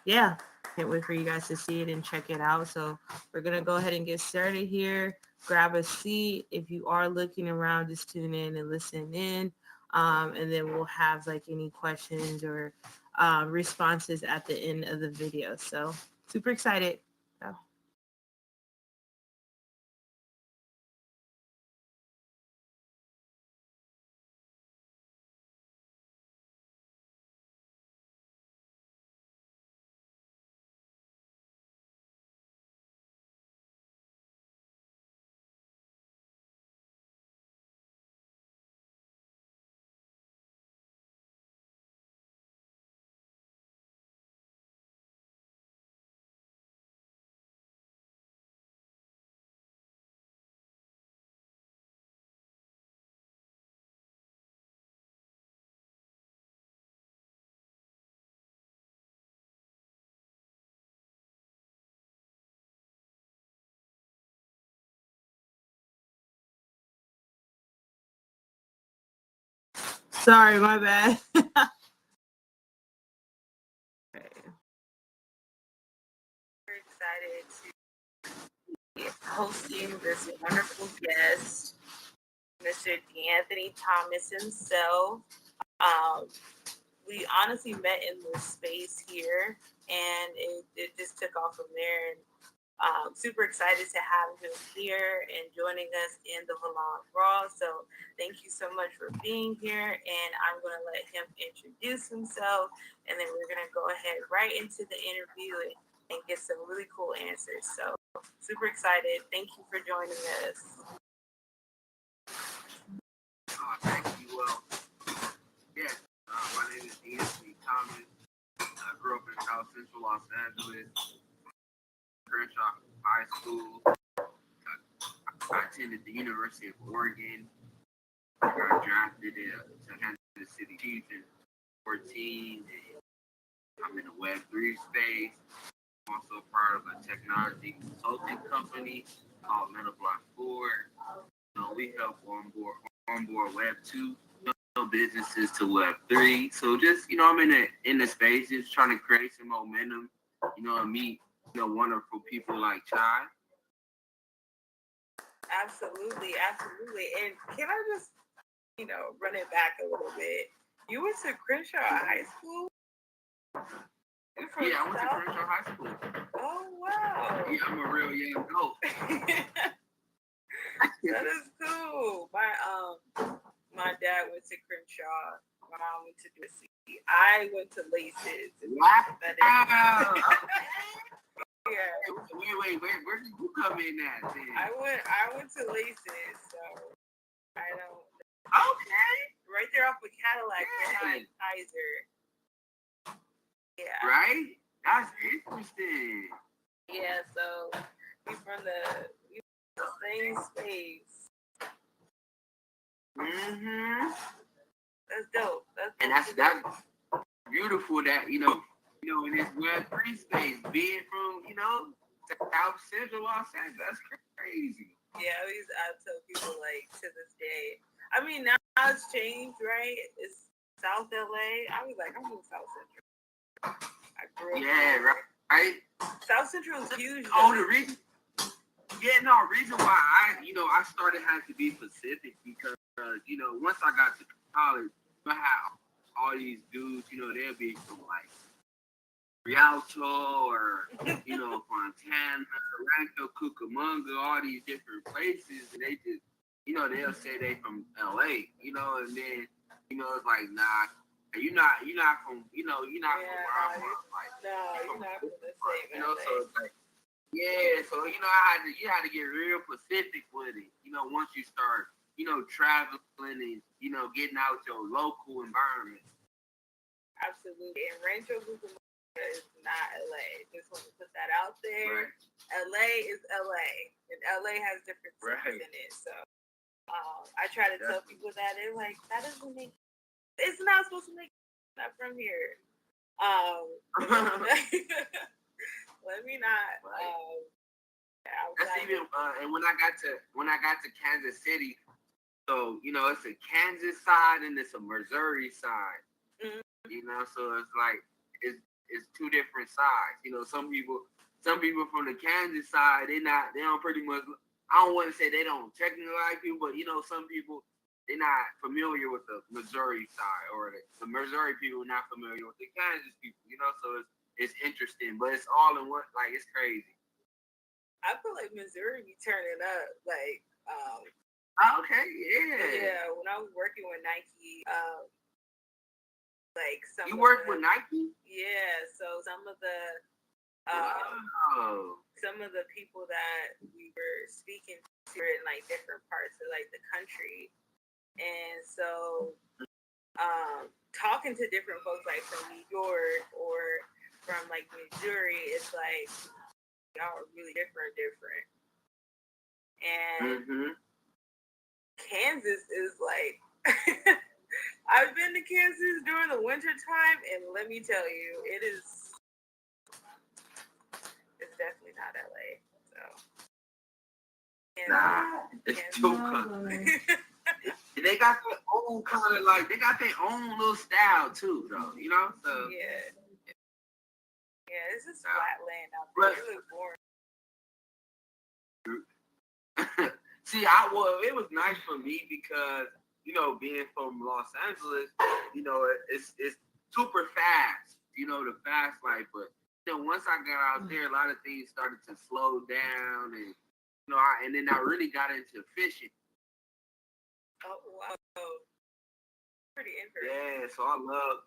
Yeah, can't wait for you guys to see it and check it out. So we're gonna go ahead and get started here. Grab a seat. If you are looking around, just tune in and listen in. And then we'll have like any questions or responses at the end of the video. So super excited. So. Sorry, my bad. Okay. We're excited to be hosting this wonderful guest, Mr. D'Anthony Thomas himself. Um, we honestly met in this space here, and it just took off from there. And super excited to have him here and joining us in the Valon RAW. So thank you so much for being here, and I'm going to let him introduce himself, and then we're going to go ahead right into the interview and get some really cool answers. So super excited. Thank you for joining us. Thank you. Well, yes, my name is D'Anthony Thomas. I grew up in South Central Los Angeles, Crenshaw High School. I attended the University of Oregon. I got drafted to Kansas City Chiefs in 2014. I'm in the Web3 space. I'm also part of a technology consulting company called MetaBlock 4. We help onboard Web2 businesses to Web3. So just, I'm in the space, just trying to create some momentum, and meet, wonderful people like Chyna. Absolutely. And can I just, run it back a little bit? You went to Crenshaw High School? Yeah, I went to Crenshaw High School. Oh, wow. Yeah, I'm a real young goat. That is cool. My dad went to Crenshaw. My mom went to USC. I went to Laces. Wow. Yeah. Wait, where did you come in at then? I went to Laces, so I don't. Okay. Right there off of Cadillac behind Kaiser. Yeah. Right? That's interesting. Yeah, so we from the same space. Mm-hmm. That's dope. That's beautiful that, in this Web3 space, being from, South Central Los Angeles, that's crazy. Yeah, I tell people, like, to this day. I mean, now it's changed, right? It's South LA. I was like, I'm in South Central. I grew up there. Right? South Central is huge. The reason why I started having to be specific because, once I got to college, I had all these dudes, they'll be from like Rialto or, Fontana, Rancho Cucamonga, all these different places. And they just, they'll say they from LA, and then, it's like, nah, you're not from, you're not from where I'm from. Like, no, you're not from the same LA. So it's like, yeah, so, you had to get real specific with it, once you start, traveling and, getting out your local environment. Absolutely. And Rancho Cucamonga is not LA. Just want to put that out there. Right. LA is LA. And LA has different cities in it. So I try to tell people that. They're like, that doesn't make it's not supposed to make not from here. Let me not that's even and when I got to Kansas City, so it's a Kansas side and it's a Missouri side. Mm-hmm. So it's like it's it's two different sides. You know, some people from the Kansas side, they don't pretty much. I don't want to say they don't technically like people, but you know, some people they're not familiar with the Missouri side, or the Missouri people not familiar with the Kansas people. You know, so it's interesting, but it's all in one. Like it's crazy. I feel like Missouri be turning up. Like, okay, yeah. Yeah, when I was working with Nike, like some. You work with Nike? Yeah, so some of the people that we were speaking to were in like different parts of like the country, and so talking to different folks like from New York or from like Missouri, it's like y'all are really different. And Kansas is like I've been to Kansas during the winter time, and let me tell you, it's definitely not LA. So it's too cold. They got their own kind of like they got their own little style too, though. You know, so yeah, it's just flat land out there. It was boring. See, it was nice for me because you know, being from Los Angeles, you know, it's super fast. You know, the fast life, but you know, once I got out there, a lot of things started to slow down, and you know, and then I really got into fishing. Oh wow, pretty interesting. Yeah, so I love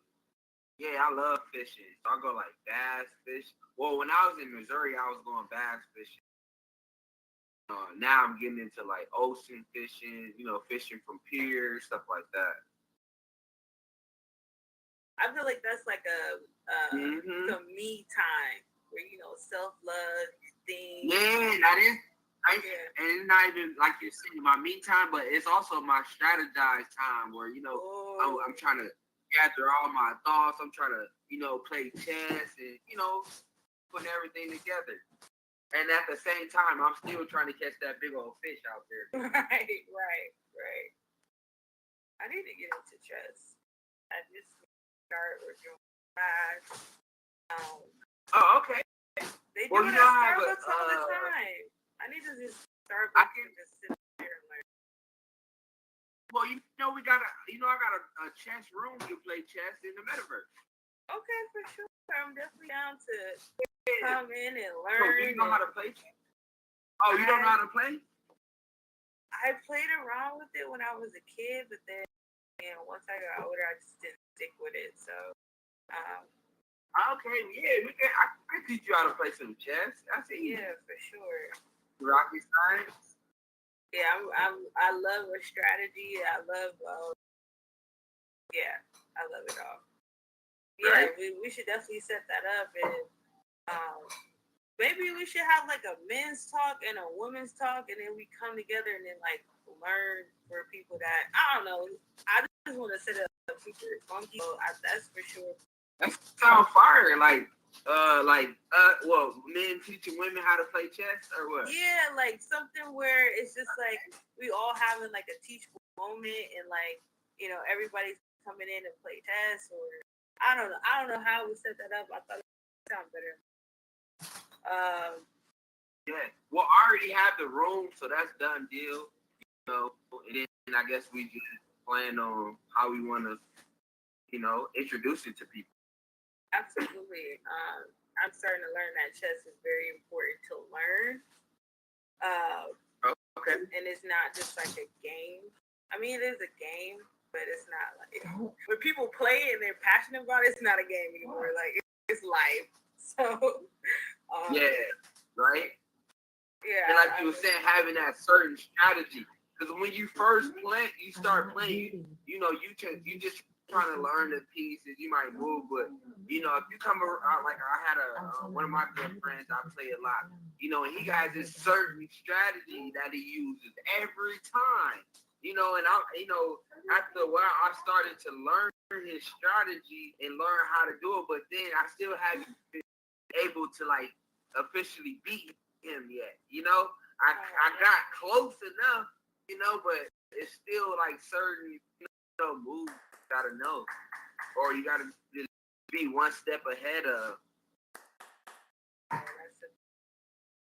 fishing. So I go like bass fishing. Well, when I was in Missouri, I was going bass fishing. Now I'm getting into like ocean fishing, you know, fishing from piers, stuff like that. I feel like that's like some me time where you know self-love things. Yeah, that is. And it's not even like you're saying my me time, but it's also my strategized time where you know I'm trying to gather all my thoughts. I'm trying to you know play chess and you know putting everything together. And at the same time, I'm still trying to catch that big old fish out there. Right. I need to get into chess. I just start working class. Okay. They do it at Starbucks all the time. I need to just Starbucks and just sit there and learn. Well, you know, I got a chess room to play chess in the metaverse. Okay, for sure. I'm definitely down to come in and learn. So you know how to play chess? Oh, you don't know how to play? I played around with it when I was a kid, but then once I got older, I just didn't stick with it. So, okay, yeah, I can teach you how to play some chess. That's it. Yeah, for sure. Rocket science. Yeah, I love a strategy. I love, I love it all. Yeah, right? we should definitely set that up, and maybe we should have like a men's talk and a women's talk, and then we come together and then like learn for people that I don't know. I just want to set up super funky. So that's for sure. That sounds fire. Well, men teaching women how to play chess or what? Yeah, like something where it's just like we all having like a teachable moment, and like you know everybody's coming in and play chess, or I don't know how we set that up. I thought it would sound better. Yeah. Well, I already have the room, so that's done deal. You know, and then I guess we just plan on how we want to, you know, introduce it to people. Absolutely. I'm starting to learn that chess is very important to learn. Okay. And it's not just like a game. I mean, it is a game, but it's not like when people play and they're passionate about it, it's not a game anymore. Like it's life. So. Yeah. Right. Yeah. And like you were saying, having that certain strategy, because when you first play, you start playing. You know, you just trying to learn the pieces. You might move, but you know, if you come around, like I had one of my good friends, I play a lot. You know, and he has this certain strategy that he uses every time. You know, and after a while, I started to learn his strategy and learn how to do it. But then I still haven't been able to like officially beat him yet. You know, I got close enough. You know, but it's still like certain moves you gotta know, or you gotta just be one step ahead of.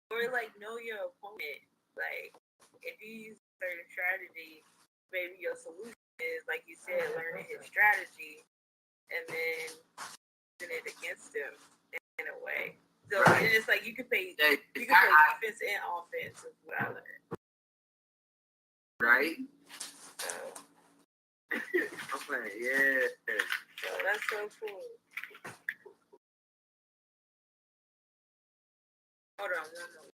Or like know your opponent. Like if you use a certain strategy, maybe your solution is like you said, learning his strategy and then using it against him in a way. So right. And it's like you can play defense and offense is what I learned. Right? So I'm playing, yeah. So that's so cool. Hold on, one more.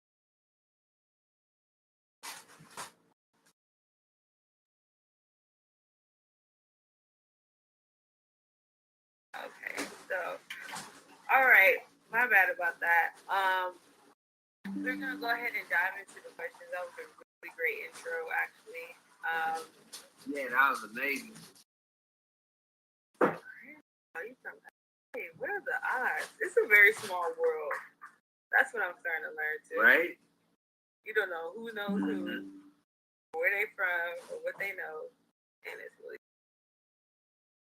Okay, so all right, my bad about that. We're gonna go ahead and dive into the questions. That was a really great intro, actually. Yeah, that was amazing. Hey, what are the odds? It's a very small world. That's what I'm starting to learn too. Right? You don't know who knows who, where they from, or what they know, and it's really.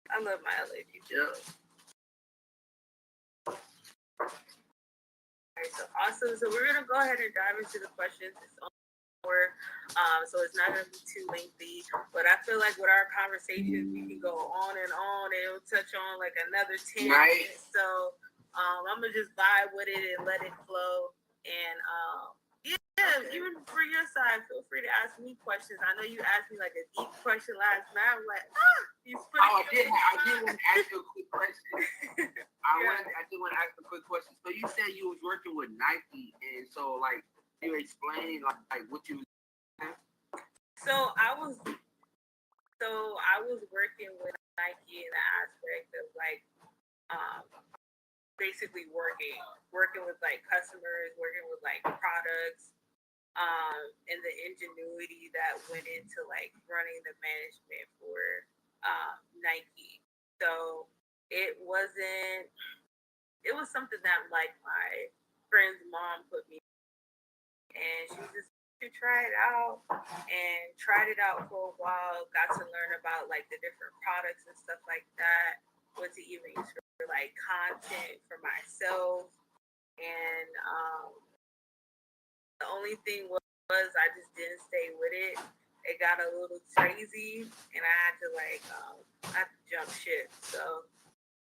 I love my LA people. Yep. Alright, so awesome. So we're gonna go ahead and dive into the questions. It's so it's not gonna be too lengthy. But I feel like with our conversations, we can go on and it'll touch on like another 10 minutes. So I'm gonna just vibe with it and let it flow. And even for your side, feel free to ask me questions. I know you asked me like a deep question last night. I'm like, I did want to ask you a quick question. I did want to ask a quick question. So you said you was working with Nike, and so like you explained like what you. So I was working with Nike in the aspect of like basically working with like customers, working with like products, and the ingenuity that went into like running the management for Nike. So it was something that like my friend's mom put me in, and she just to try it out and tried it out for a while, got to learn about like the different products and stuff like that, what to even use for like content for myself. And the only thing was I just didn't stay with it. It got a little crazy and I had to like jump ship. So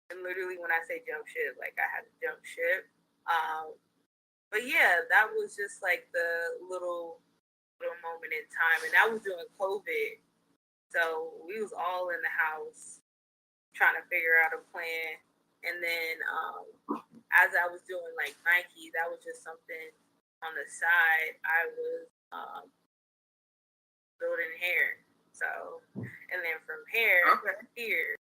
and literally when I say jump ship, like I had to jump ship. But yeah, that was just like the little moment in time, and that was during COVID. So we was all in the house trying to figure out a plan. And then as I was doing like Nike, that was just something on the side. I was building hair. So, and then from hair here.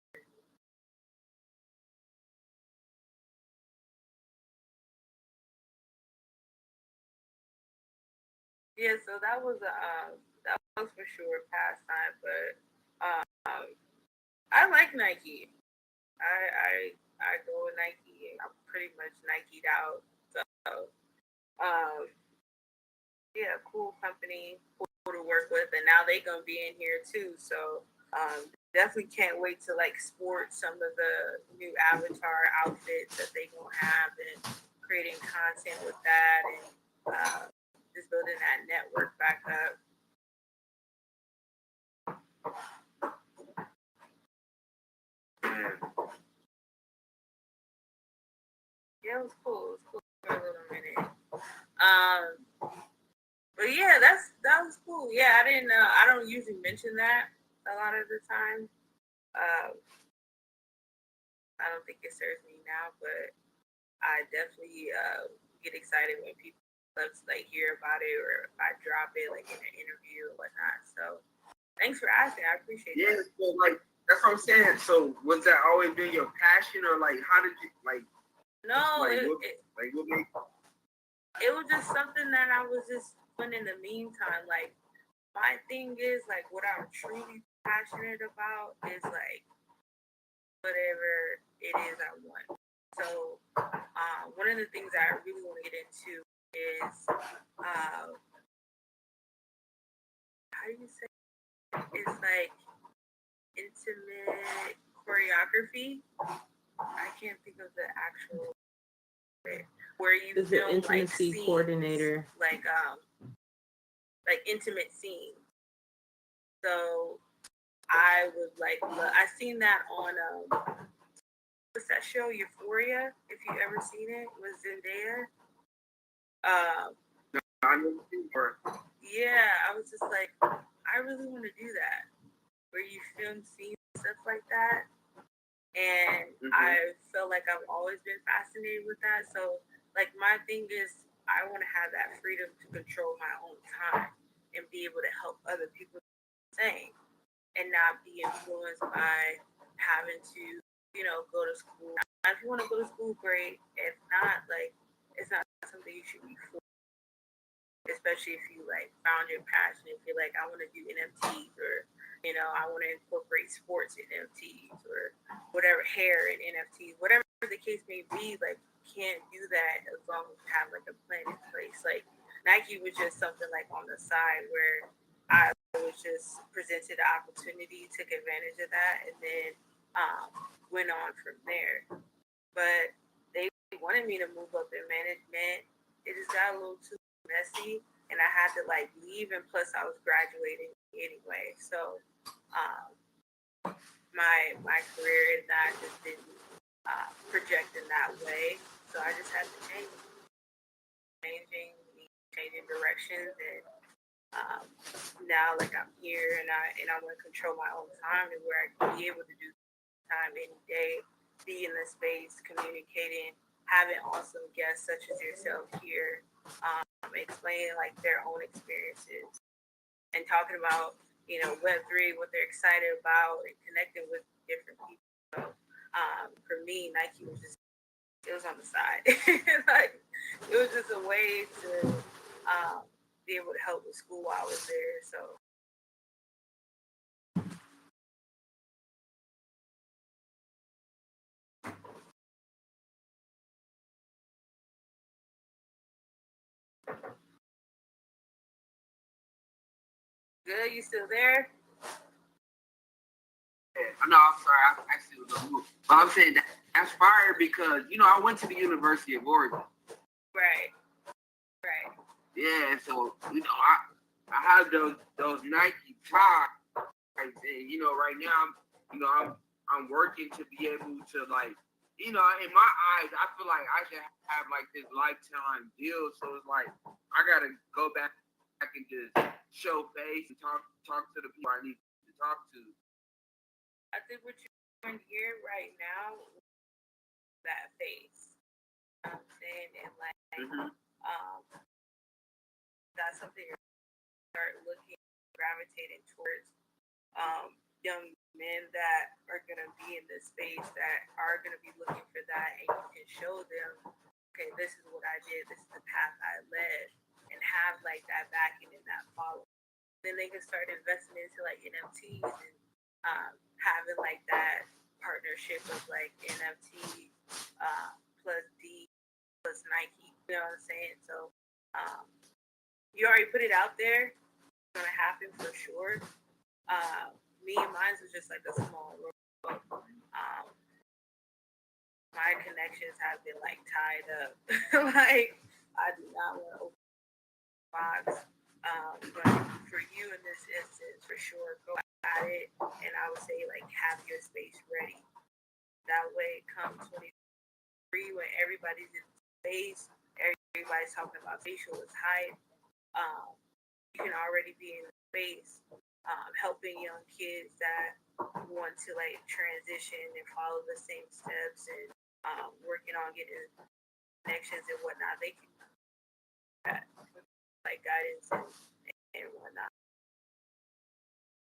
Yeah, so that was for sure pastime, but I like Nike. I go with Nike. I'm pretty much Nike'd out. So yeah, cool company, cool to work with, and now they gonna be in here too. So definitely can't wait to like sport some of the new avatar outfits that they gonna have and creating content with that and just building that network back up. Yeah, it was cool. It was cool for a little minute. But yeah, that was cool. Yeah, I don't usually mention that a lot of the time. I don't think it serves me now, but I definitely get excited when people love to like hear about it or if I drop it like in an interview or whatnot. So thanks for asking. I appreciate that. Yeah, so like that's what I'm saying. So was that always been your passion, or like how did you like? No, it was just something that I was just doing in the meantime. Like my thing is like what I'm truly passionate about is like whatever it is I want. So one of the things I really want to get into is how do you say it's like intimate choreography. I can't think of the actual where you Is an film intimacy like coordinator, like intimate scenes. So I was like, I seen that on what's that show, Euphoria? If you ever seen it, with Zendaya. Yeah, I was just like, I really want to do that, where you film scenes and stuff like that. And I felt like I've always been fascinated with that. So, like, my thing is, I want to have that freedom to control my own time and be able to help other people the same, and not be influenced by having to, go to school. Now, if you want to go to school, great. If not, like, it's not something you should be for, especially if you like found your passion. If you're like, I want to do NFTs, or I want to incorporate sports in NFTs, or whatever, hair in NFTs, whatever the case may be. Like, you can't do that as long as you have like a plan in place. Like, Nike was just something like on the side where I was just presented the opportunity, took advantage of that, and then went on from there. But they wanted me to move up in management. It just got a little too messy, and I had to like leave, and plus I was graduating anyway. So my career is not just didn't project in that way. So I just had to changing directions, and now like I'm here, and I want to control my own time, and where I can be able to do time any day, be in the space, communicating, having awesome guests such as yourself here, explaining like their own experiences and talking about Web3, what they're excited about, and connecting with different people. So for me, Nike was just, it was on the side. Like, it was just a way to be able to help with school while I was there. So good, you still there? No, I'm sorry. I actually was on mute. But I'm saying that's fire because I went to the University of Oregon. Right. Yeah, so I have those Nike ties, and right now I'm working to be able to, like, in my eyes I feel like I should have like this lifetime deal. So it's like I gotta go back and just show face and talk to the people I need to talk to. I think what you're doing here right now, that face. You know what I'm saying? And like, that's something you're start looking, gravitating towards young men that are going to be in this space, that are going to be looking for that, and you can show them, okay, this is what I did, this is the path I led, and have like that backing and that follow. Then they can start investing into like NFTs, and having like that partnership of like NFT plus D plus Nike. You know what I'm saying? So you already put it out there. It's gonna happen for sure. Me and mine was just like a small room. My connections have been like tied up. Like, I do not want to open the box. But for you in this instance, for sure, go at it. And I would say like have your space ready. That way, come 23, when everybody's in space, everybody's talking about facial is hype. You can already be in the space, helping young kids that want to like transition and follow the same steps, and working on getting connections and whatnot. They can do that, like guidance and whatnot.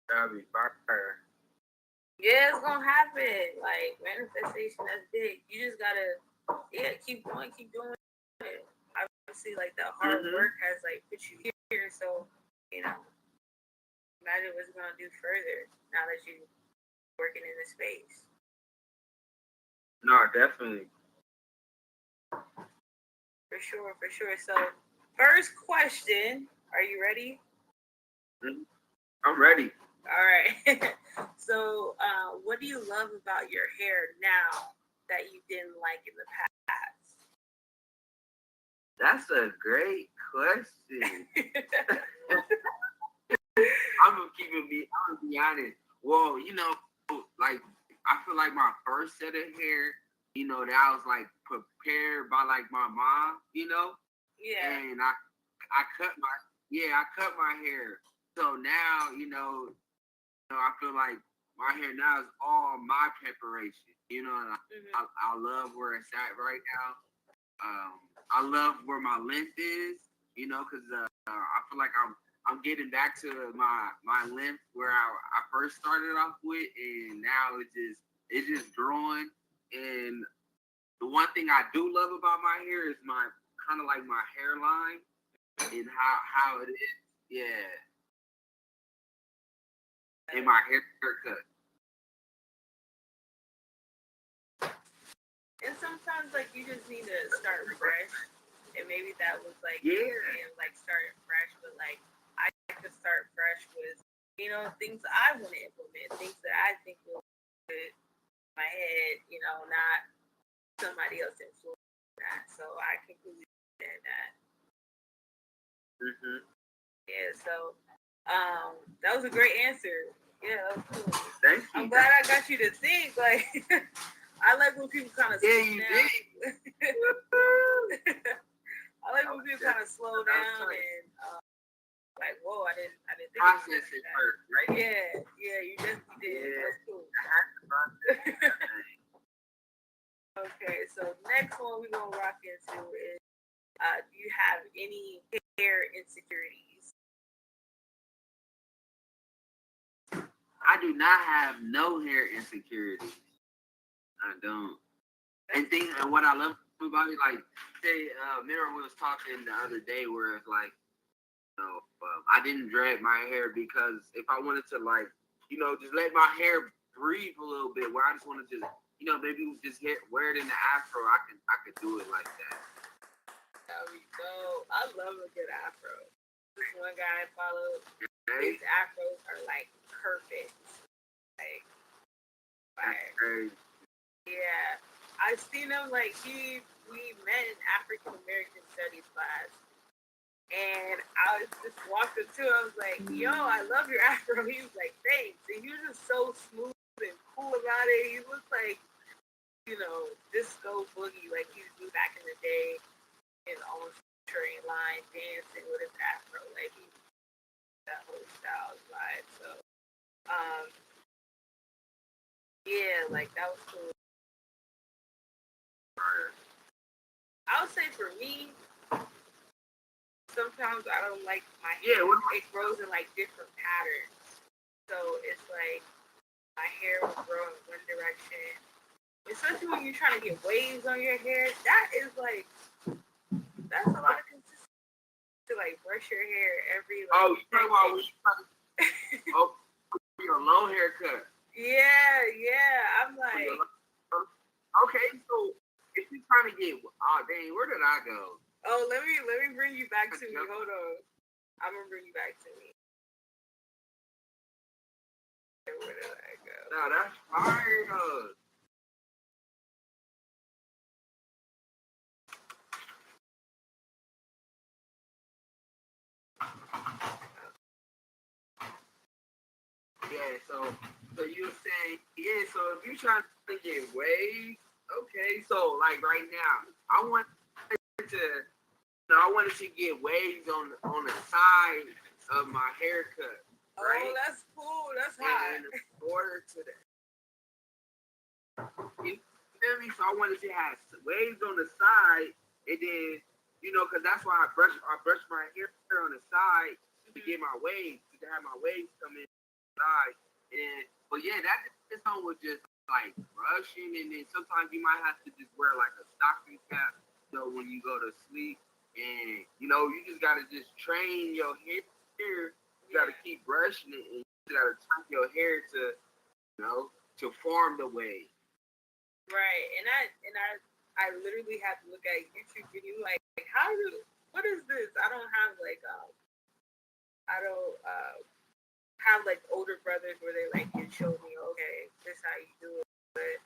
That'd be fire. Yeah, it's gonna happen. Like, manifestation, that's big. You just gotta, keep going, keep doing it. Obviously, like, the hard work has like put you here, so imagine what it's gonna do further now that you're working in the space. No, definitely. For sure. So, first question, are you ready? I'm ready. All right. So, what do you love about your hair now that you didn't like in the past? That's a great question. I'm gonna be honest. Well, like I feel like my first set of hair, that was like prepared by like my mom, Yeah. and I cut my hair. So now, I feel like my hair now is all my preparation. And I love where it's at right now. I love where my length is, because I feel like I'm getting back to my length where I first started off with, and now it's just growing. And the one thing I do love about my hair is my kind of like my hairline and how it is, yeah, and my haircut. And sometimes, like, you just need to start fresh. And maybe that was, like, like, starting fresh. But, like, I could start fresh with, things I want to implement. Things that I think will fit my head, not somebody else influencing that. So I completely understand that. Mm-hmm. Yeah, so that was a great answer. Yeah, that was cool. Thank you. I'm glad I got you to think. Like, I like when people kind of slow down. I like when people kind of slow down and like, whoa, I didn't think process it first, right? Yeah, you definitely did. Yeah. That's cool. Okay, so next one we're gonna rock into is do you have any hair insecurities? I do not have no hair insecurities. I don't. And what I love about it, like, say, Mira was talking the other day where it's like, I didn't dread my hair because if I wanted to, like, just let my hair breathe a little bit, where I just want to just, maybe just wear it in the afro, I could do it like that. There we go. I love a good afro. This one guy I follow, his afros are like perfect. Like, yeah. I've seen him, like, we met in African American Studies class. And I just walked up to him, I was like, yo, I love your afro. He was like, thanks. And he was just so smooth and cool about it. He looked like, disco boogie, like he was back in the day in almost train line dancing with his afro. Like, he that whole style vibe. So, yeah, like, that was cool. I would say for me, sometimes I don't like my hair. Yeah, it grows in like different patterns. So it's like my hair will grow in one direction. Especially when you're trying to get waves on your hair, that's a lot of consistency to like brush your hair every. Like, you talking about when you your low haircut? Yeah. I'm like, okay, so if you're trying to get, dang, where did I go? Oh, let me bring you back to me. Hold on. I'm gonna bring you back to me. Where did I go? No, that's fire. Yeah, so you were saying, so if you're trying to get waves, okay, so like right now, I wanted to get waves on the side of my haircut. Right? Oh, that's cool. That's hot. And in order to that, you feel me? So I wanted to have waves on the side, and then because that's why I brush my hair on the side to get my waves, to have my waves come in the side. But yeah, this one was just like brushing, and then sometimes you might have to just wear like a stocking cap, when you go to sleep, and you just gotta just train your hair. You gotta keep brushing it, and you gotta turn your hair to to form the wave. Right, and I literally have to look at YouTube video like what is this? I don't have like older brothers where they like can show me, okay, this is how you do it.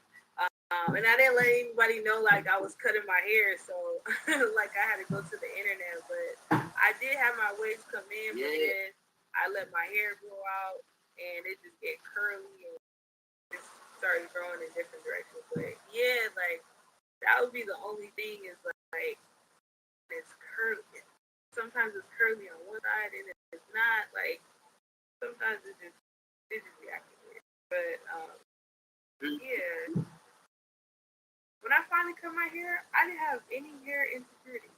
But And I didn't let anybody know like I was cutting my hair, so like I had to go to the internet. But I did have my waves come in, but then I let my hair grow out, and it just get curly and just started growing in different directions. But yeah, like that would be the only thing is like it's curly. Sometimes it's curly on one side and it's not. Like sometimes it just reacting weird. But yeah. When I finally cut my hair, I didn't have any hair insecurity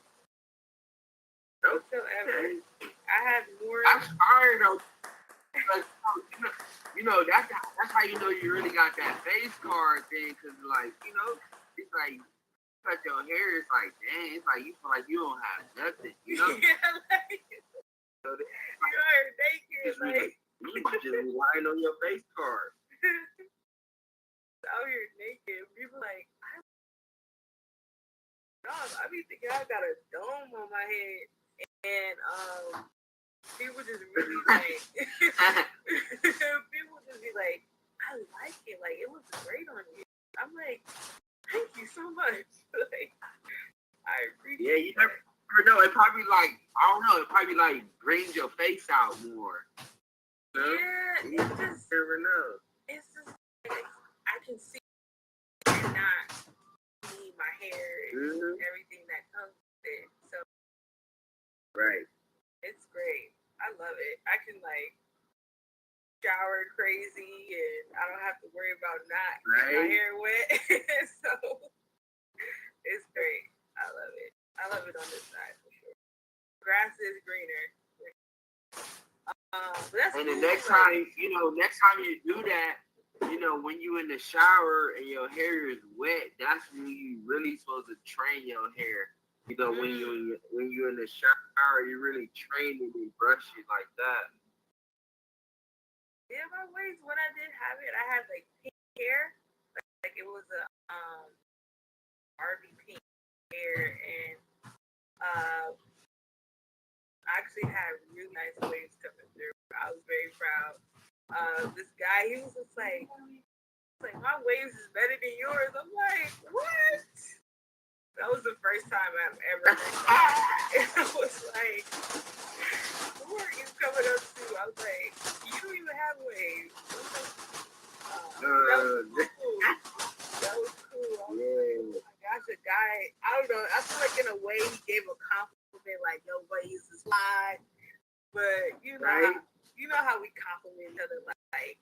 whatsoever. I had more. That's hard though. You know, that's how you know you really got that face card thing, cause like it's like cut your hair, it's like dang, it's like you feel like you don't have nothing, Yeah, like So you're naked, like you just relying on your face card. Out here naked, people like. I be thinking I got a dome on my head, and people just really like, people just be like, I like it, like it looks great on you. I'm like, thank you so much. Like, I appreciate. Yeah, you never know. It probably like I don't know. It probably like brings your face out more. Yeah, it's just never know. It's just like, I can see and not see my hair and everything that comes with it. So right, it's great. I love it. I can like shower crazy and I don't have to worry about not getting my hair wet. So it's great. I love it. I love it on this side for sure. Grass is greener. But that's and cool. The next time you do that, when you in the shower and your hair is wet, that's when you really supposed to train your hair. When you in the shower, you really train it and brush it like that. Yeah, my waves, when I did have it, I had like pink hair. Like it was a Barbie pink hair, and I actually had really nice waves coming through. I was very proud. This guy, he was just like my waves is better than yours. I'm like, what? That was the first time I've ever heard that. And I was like, who are you coming up to? I was like, you don't even have waves. That was cool. That was cool. I was like, oh my gosh, a guy, I don't know. I feel like in a way he gave a compliment, like your waves is fly. But you know how we compliment each other, like,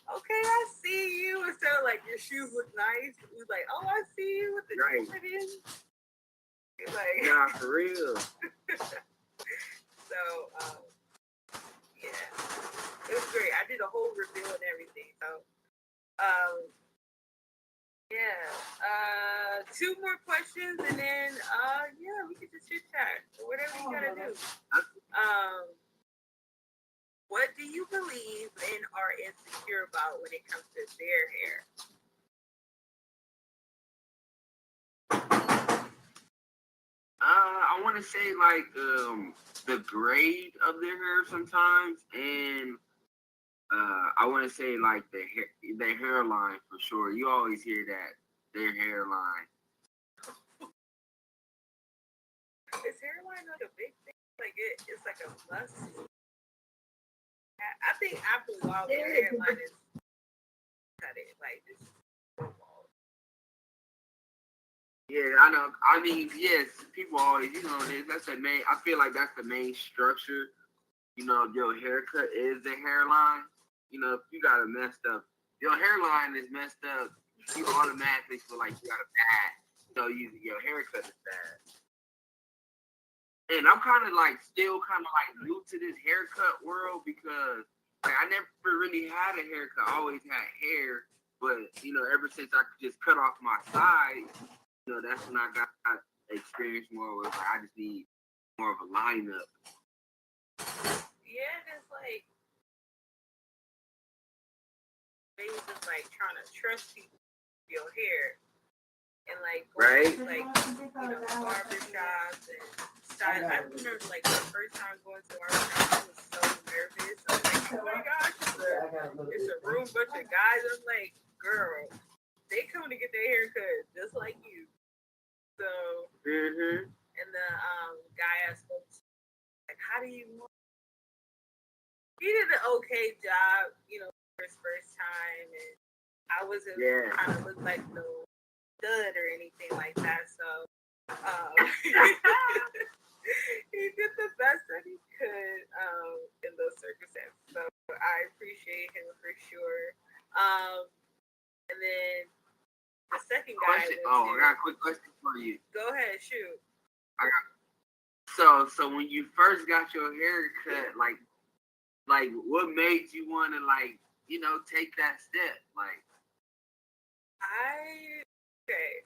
okay, I see you. Instead of like your shoes look nice, he's like, oh, I see you with the Jordans. Like, nah, for real. So, yeah, it was great. I did a whole reveal and everything. So, yeah. 2 more questions, and then yeah, we can just chit chat or whatever you gotta do. What do you believe and are insecure about when it comes to their hair? I want to say like the grade of their hair sometimes, and I want to say like their hairline for sure. You always hear that their hairline. Is hairline like a big thing? Like it's like a must. I think absolutely all the hairline is cut it like this. Yeah, I know. I mean, yes, people always, that's the main. I feel like that's the main structure. Your haircut is the hairline. If you got it messed up, your hairline is messed up, you automatically feel like you got a bad. Your haircut is bad. And I'm kind of like still kind of like new to this haircut world because like I never really had a haircut. I always had hair, but ever since I could just cut off my sides. That's when I got experience more with. Like, I just need more of a lineup. Yeah, just like maybe just like trying to trust people with your hair and like going to, like barbershops and styles. I remember like the first time going to barbershop, I was so nervous. I was like, oh my gosh, it's a room bunch of guys. I'm like, girl. they come to get their hair cut just like you. So, and the guy I spoke to, like, how do you want? He did an okay job, for his first time, and I wasn't trying to look like no stud or anything like that. So, he did the best that he could in those circumstances. So I appreciate him for sure. And then the second guy. I got a quick question for you. Go ahead, shoot. So when you first got your hair cut, like what made you want to take that step?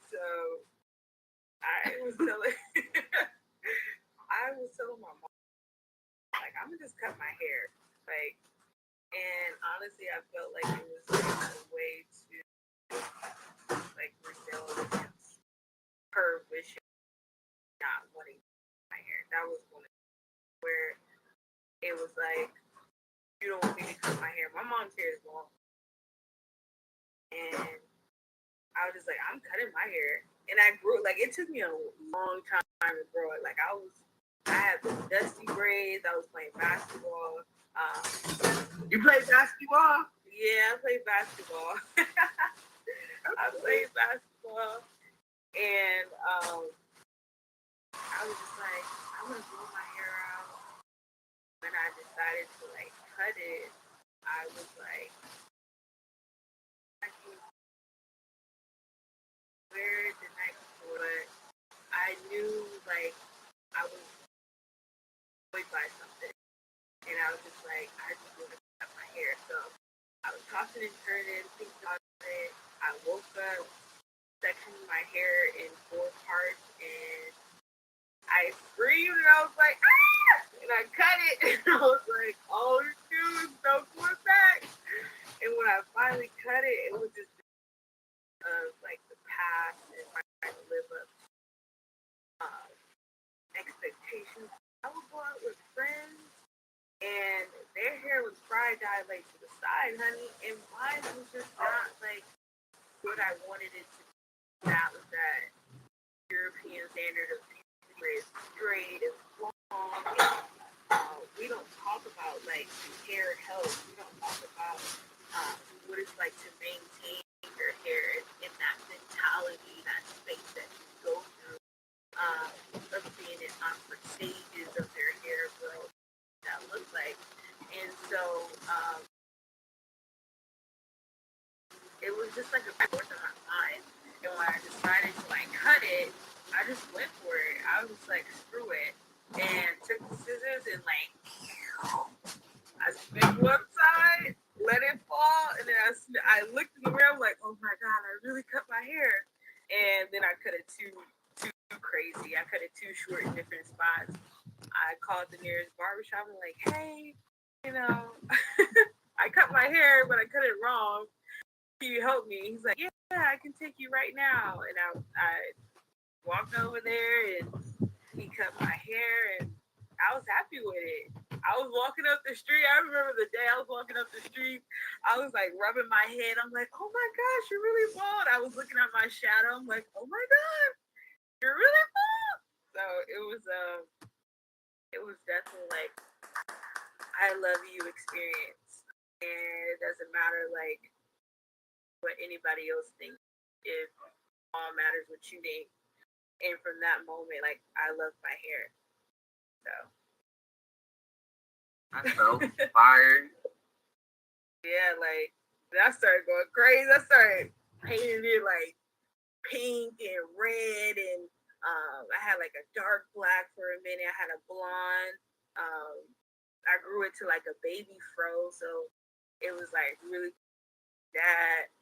So I was telling my mom, like, I'm gonna just cut my hair, like, and honestly, I felt like it was like a way to like rebel against her wishing, not wanting my hair. That was one of where it was like, you don't want me to cut my hair. My mom's hair is long, and I was just like, I'm cutting my hair. And I grew, like, it took me a long time to grow it. Like, I had dusty braids. I was playing basketball. You played basketball? Yeah, I played basketball. I played basketball. And I was just like, I'm going to grow my hair out. When I decided to, like, cut it, I was like, I can wear it the night before. I knew, like, I was annoyed by something. And I was just like, I just want to cut my hair. So I was tossing and turning, thinking about it. I woke up, sectioned my hair in 4 parts, and I screamed, and I was like, ah! And I cut it, and I was like, oh, shoot, no going back. And when I finally cut it, it was just like the past and trying to live up to expectations. I would go out with friends, and their hair was fried dyed like to the side, honey, and mine was just not like what I wanted it to be. That was that European standard of where it's straight, it's long, and we don't talk about like hair health. We don't talk about what it's like to maintain your hair in that mentality, that space that you go through, of being in different stages of their hair growth. That looks like. And so it was just like a force in my mind. And when I decided to like cut it, I just went for it. I was like, screw it. And took the scissors and like, I spin one side, let it fall, and then I looked in the mirror, like, oh my God, I really cut my hair. And then I cut it too crazy. I cut it too short in different spots. I called the nearest barbershop and like, hey, I cut my hair, but I cut it wrong. Can you help me? He's like, yeah, I can take you right now. And I walked over there and he cut my hair and I was happy with it. I was walking up the street. I remember the day I was walking up the street. I was like rubbing my head. I'm like, oh my gosh, you're really bald. I was looking at my shadow. I'm like, oh my God, you're really bald. So it was definitely like, I love you experience. And it doesn't matter like what anybody else thinks. It all matters what you think. And from that moment, like, I love my hair. So that's so fire. Yeah, like, I started going crazy. I started painting it like pink and red, and I had like a dark black for a minute. I had a blonde. I grew it to like a baby fro, so it was like really that.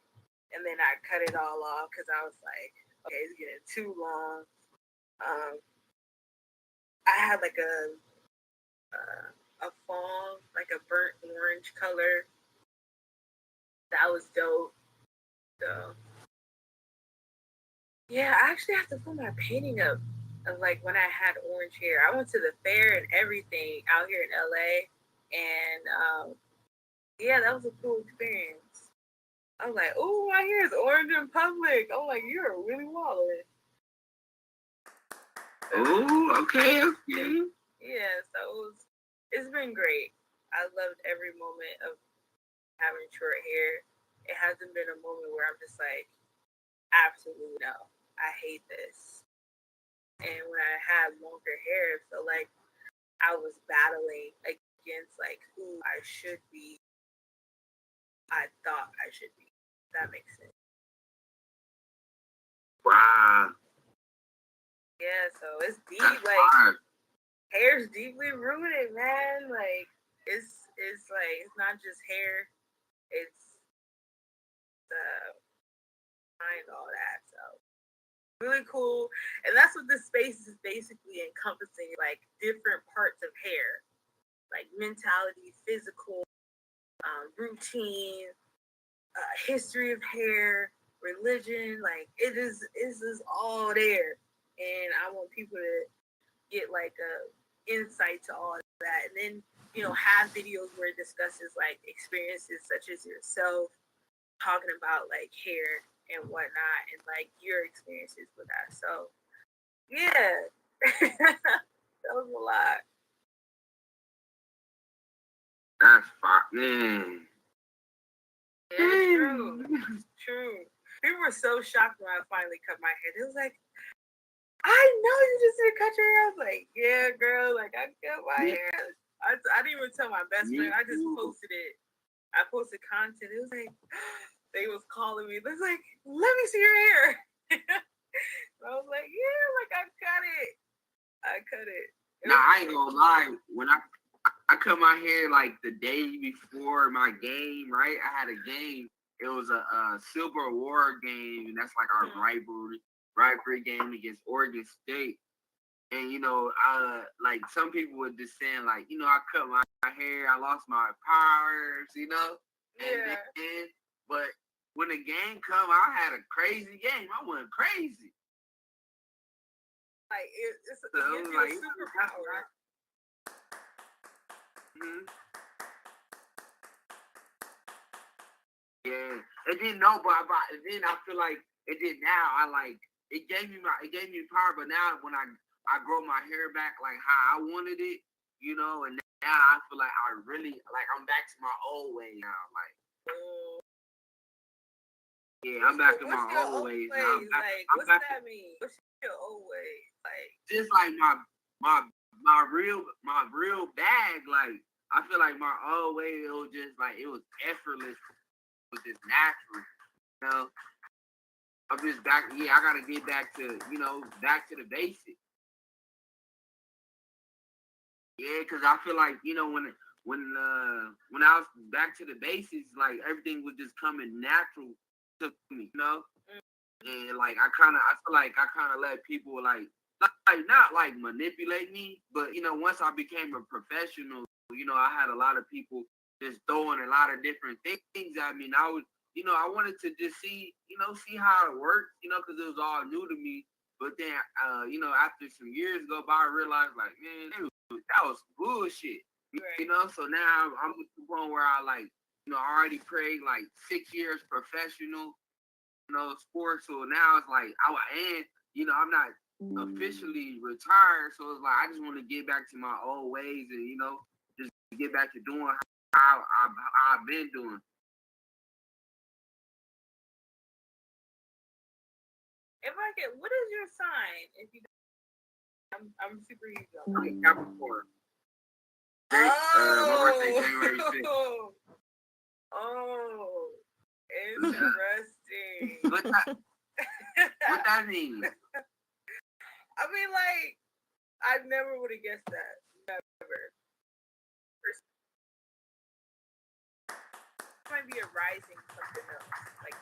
And then I cut it all off because I was like, okay, it's getting too long. I had like a fawn, like a burnt orange color. That was dope. So yeah, I actually have to put my painting up of like when I had orange hair. I went to the fair and everything out here in LA, and yeah, that was a cool experience. I was like, oh, my hair is orange in public. I'm like, you're really walling. Oh, okay. Yeah, so it's been great. I loved every moment of having short hair. It hasn't been a moment where I'm just like, absolutely no, I hate this. And when I had longer hair, it felt like I was battling against like who I should be. I thought I should be. If that makes sense. Wow. Yeah, so it's deep. That's like hard. Hair's deeply rooted, man. Like it's like it's not just hair. It's behind all that. So really cool. And that's what this space is basically encompassing, like different parts of hair. Like mentality, physical, routine, history of hair, religion. Like it is all there. And I want people to get like a insight to all of that. And then, have videos where it discusses like experiences such as yourself, talking about like hair and whatnot, and like your experiences with that. So yeah, that was a lot. That's fine. Yeah, true. People were so shocked when I finally cut my hair. They was like, I know you just didn't cut your hair. I was like, yeah, girl, like I cut my hair. I didn't even tell my best friend. I just posted it. I posted content. It was like, they was calling me. They was like, let me see your hair. I was like, yeah, like I cut it. Nah, I ain't gonna lie. When I cut my hair like the day before my game, right? I had a game. It was a Silver Award game, and that's like our rivalry game against Oregon State. And like some people were just saying, like, I cut my hair, I lost my powers, Yeah. But when the game come, I had a crazy game. I went crazy. Like it's a superpower. Mm-hmm. Yeah, it didn't know, but then I feel like it did now. It gave me power, but now when I grow my hair back like how I wanted it, and now I feel like I really like I'm back to my old way now. Like, yeah, I'm back to my old ways now. What's that mean? What's your old way? Like just like my real bag. Like I feel like my old way it was just like it was effortless. It was just natural. I'm just back. Yeah, I gotta get back to back to the basics. Yeah, because I feel like when I was back to the basics, like everything was just coming natural to me. And like I feel like I kind of let people like not like manipulate me, but once I became a professional, I had a lot of people just throwing a lot of different things at me. And I wanted to just see how it worked, because it was all new to me. But then, after some years go by, I realized like, man, that was bullshit. Right. So now I'm at the point where I like, I already played like 6 years professional, sports. So now it's like, I'm not officially retired. So it's like, I just want to get back to my old ways and, just get back to doing how I've been doing. If I get, what is your sign? If you, I'm super ego. Capricorn. My birthday January 6th. Oh, interesting. What that mean? I mean, like, I never would have guessed that. Never. It might be a rising something else, like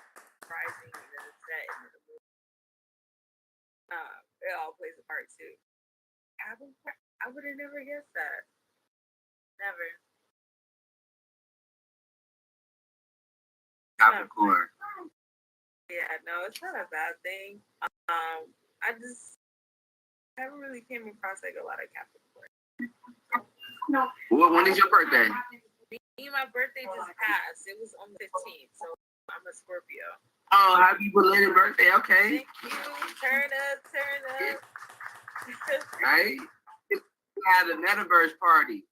rising and then a set and then a moon. It all plays a part too. I would have never guessed that. Never. Capricorn. Yeah, no, it's not a bad thing. I just haven't really came across like a lot of Capricorn. When is your birthday? My birthday just passed. It was on the 15th, so I'm a Scorpio. Oh, happy belated birthday. Okay. Thank you. Turn up. Right? We had a metaverse party.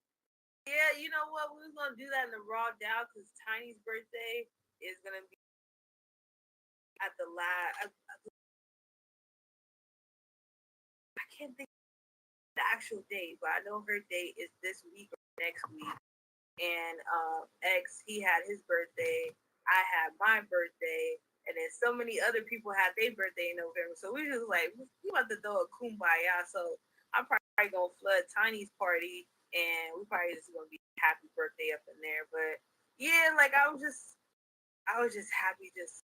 Yeah, you know what? We was gonna do that in the raw down because Tiny's birthday is gonna be at the last. I can't think of the actual date, but I know her date is this week or next week. And X, he had his birthday. I had my birthday, and then so many other people had their birthday in November. So we just like we about to throw a kumbaya. So I'm probably gonna flood Tiny's party, and we probably just gonna be happy birthday up in there. But yeah, like I was just happy, just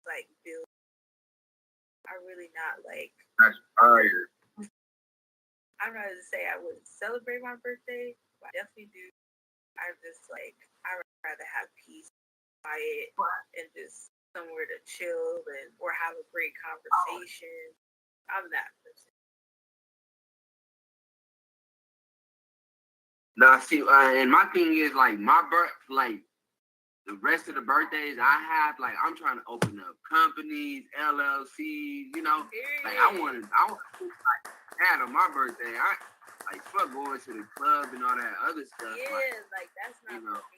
like Bill. I really not like. That's fire. I'd rather say I wouldn't celebrate my birthday, but I definitely do. I just like I'd rather have peace, quiet, and just somewhere to chill and or have a great conversation. I'm that person. Now, see, and my thing is like like the rest of the birthdays I have, like I'm trying to open up companies, LLCs, you know. Like I want to like that on my birthday. I like fuck going to the club and all that other stuff. Yeah, like that's not for me.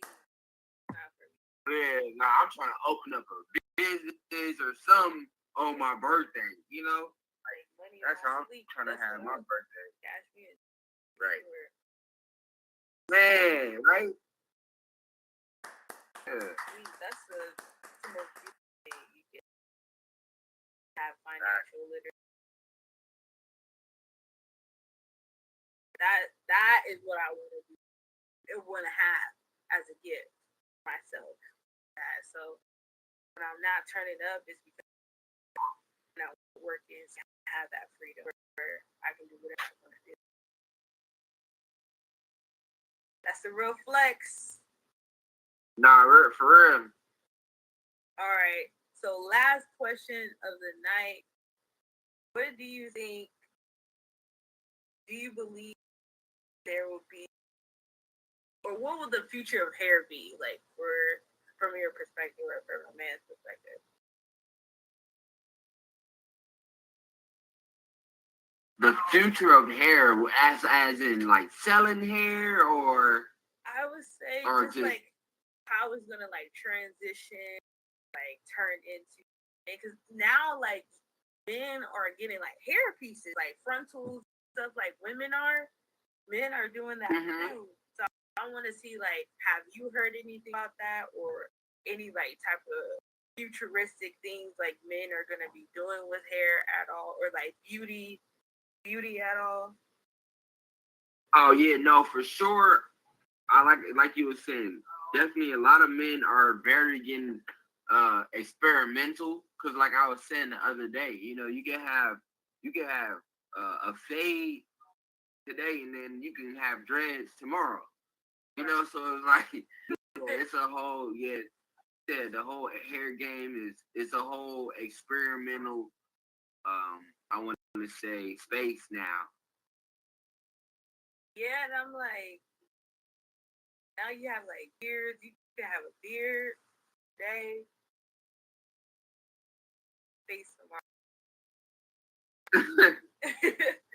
Not for me. Yeah, nah, I'm trying to open up a business or something on my birthday, you know. Like money That's how I'm sleep. trying to have my birthday. Cash me in. Right. Man, right? Yeah. That's the most beautiful thing you can have financial literacy. That is what I want to do. I want to have as a gift myself. So when I'm not turning up, it's because I'm not working. So I have that freedom where I can do whatever I want to do. That's the real flex. Nah, for real. All right. So last question of the night. What do you think? Do you believe there will be, or what will the future of hair be like from your perspective or from a man's perspective? The future of hair, as in like selling hair, or I would say or just like how it's gonna like transition, like turn into, because now like men are getting like hair pieces, like frontals, stuff like women are. Men are doing that too. So I want to see like, have you heard anything about that, or any like type of futuristic things like men are gonna be doing with hair at all, or like beauty at all? Oh yeah, no, for sure. I like you were saying. Definitely, a lot of men are very getting experimental. Cause like I was saying the other day, you know, you can have a fade today, and then you can have dreads tomorrow. You know, so it's like it's a whole the whole hair game is a whole experimental. I want to say space now. Yeah, and I'm like, now you have like beards. You can have a beard day, face tomorrow.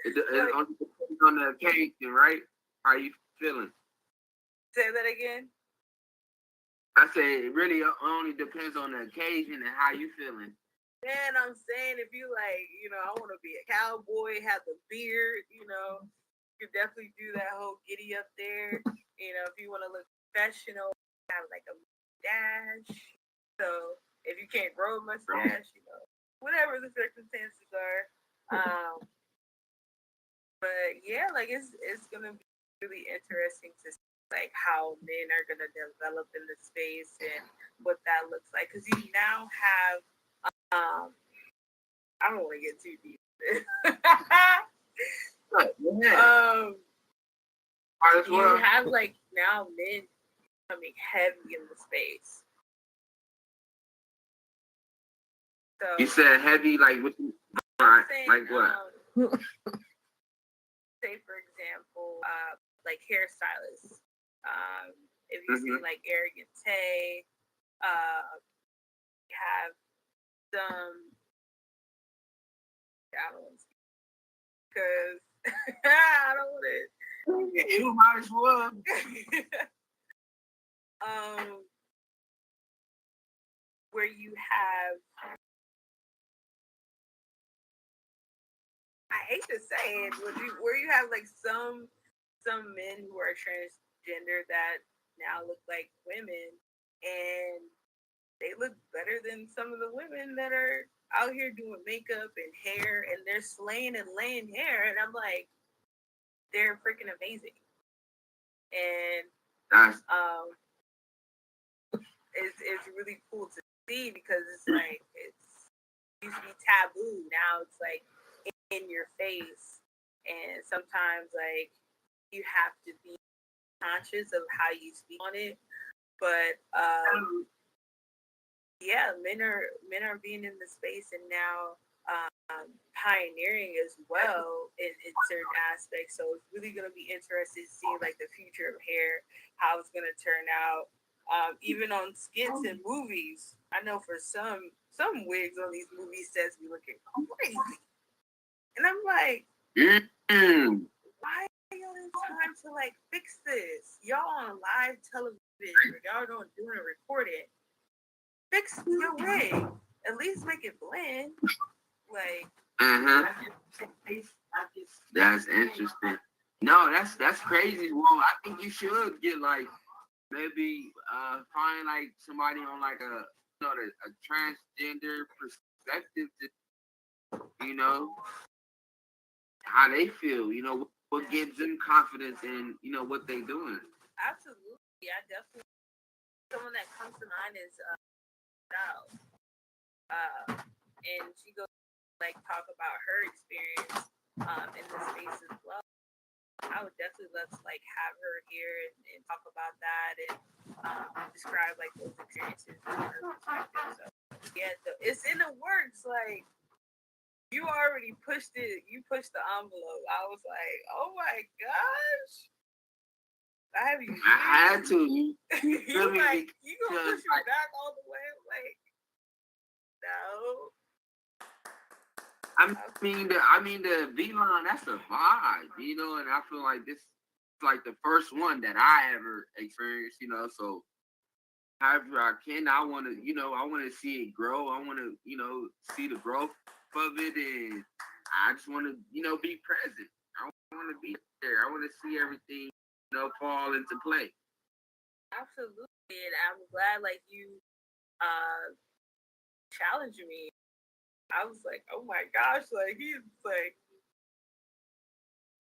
It only depends on the occasion, right? How you feeling? Say that again. I say it really only depends on the occasion and how you feeling. Man, I'm saying if you like, I want to be a cowboy, have the beard, you could definitely do that whole giddy up there. If you want to look professional, have like a mustache. So if you can't grow a mustache, whatever the circumstances are. But yeah, like it's gonna be really interesting to see like how men are gonna develop in the space and what that looks like, because you now have I don't want to get too deep. You have like now men becoming heavy in the space. So you said heavy, like what? Like what? Say for example, like hairstylists. If you see like Arrogant Tay, Have some, I don't want to, because I don't want to. You might as well. Where you have, I hate to say it, where you have like some men who are transgender that now look like women, and they look better than some of the women that are out here doing makeup and hair, and they're slaying and laying hair, and I'm like, they're freaking amazing. And it's really cool to see, because it's like, it used to be taboo, now it's like in your face, and sometimes like you have to be conscious of how you speak on it. But yeah, men are being in the space, and now pioneering as well in certain aspects. So it's really going to be interesting to see like the future of hair, how it's going to turn out. Even on skits and movies, I know for some wigs on these movie sets be looking crazy, and I'm like, why are y'all in time to like fix this? Y'all on live television, y'all don't doing a recording. Fix your wig. At least make it blend. Like, that's interesting. No, that's crazy. Well, I think you should get like maybe find like somebody on like a transgender perspective to how they feel. What gives them confidence in what they doing. Absolutely, I definitely. Someone that comes to mind is Styles, and she goes like talk about her experience in the space as well. I would definitely love to like have her here and talk about that, and describe like those experiences from her perspective. So yeah, it's in the works. Like, you already pushed it. You pushed the envelope. I was like, oh my gosh. I had to. You like, you gonna push me back all the way? Like, no. I mean the Valon, that's a vibe, and I feel like this is like the first one that I ever experienced, so however I can, I want to see it grow. I want to, see the growth of it, and I just want to, be present. I want to be there. I want to see everything, fall into play. Absolutely, and I'm glad like you challenged me. I was like, oh my gosh, like he's like,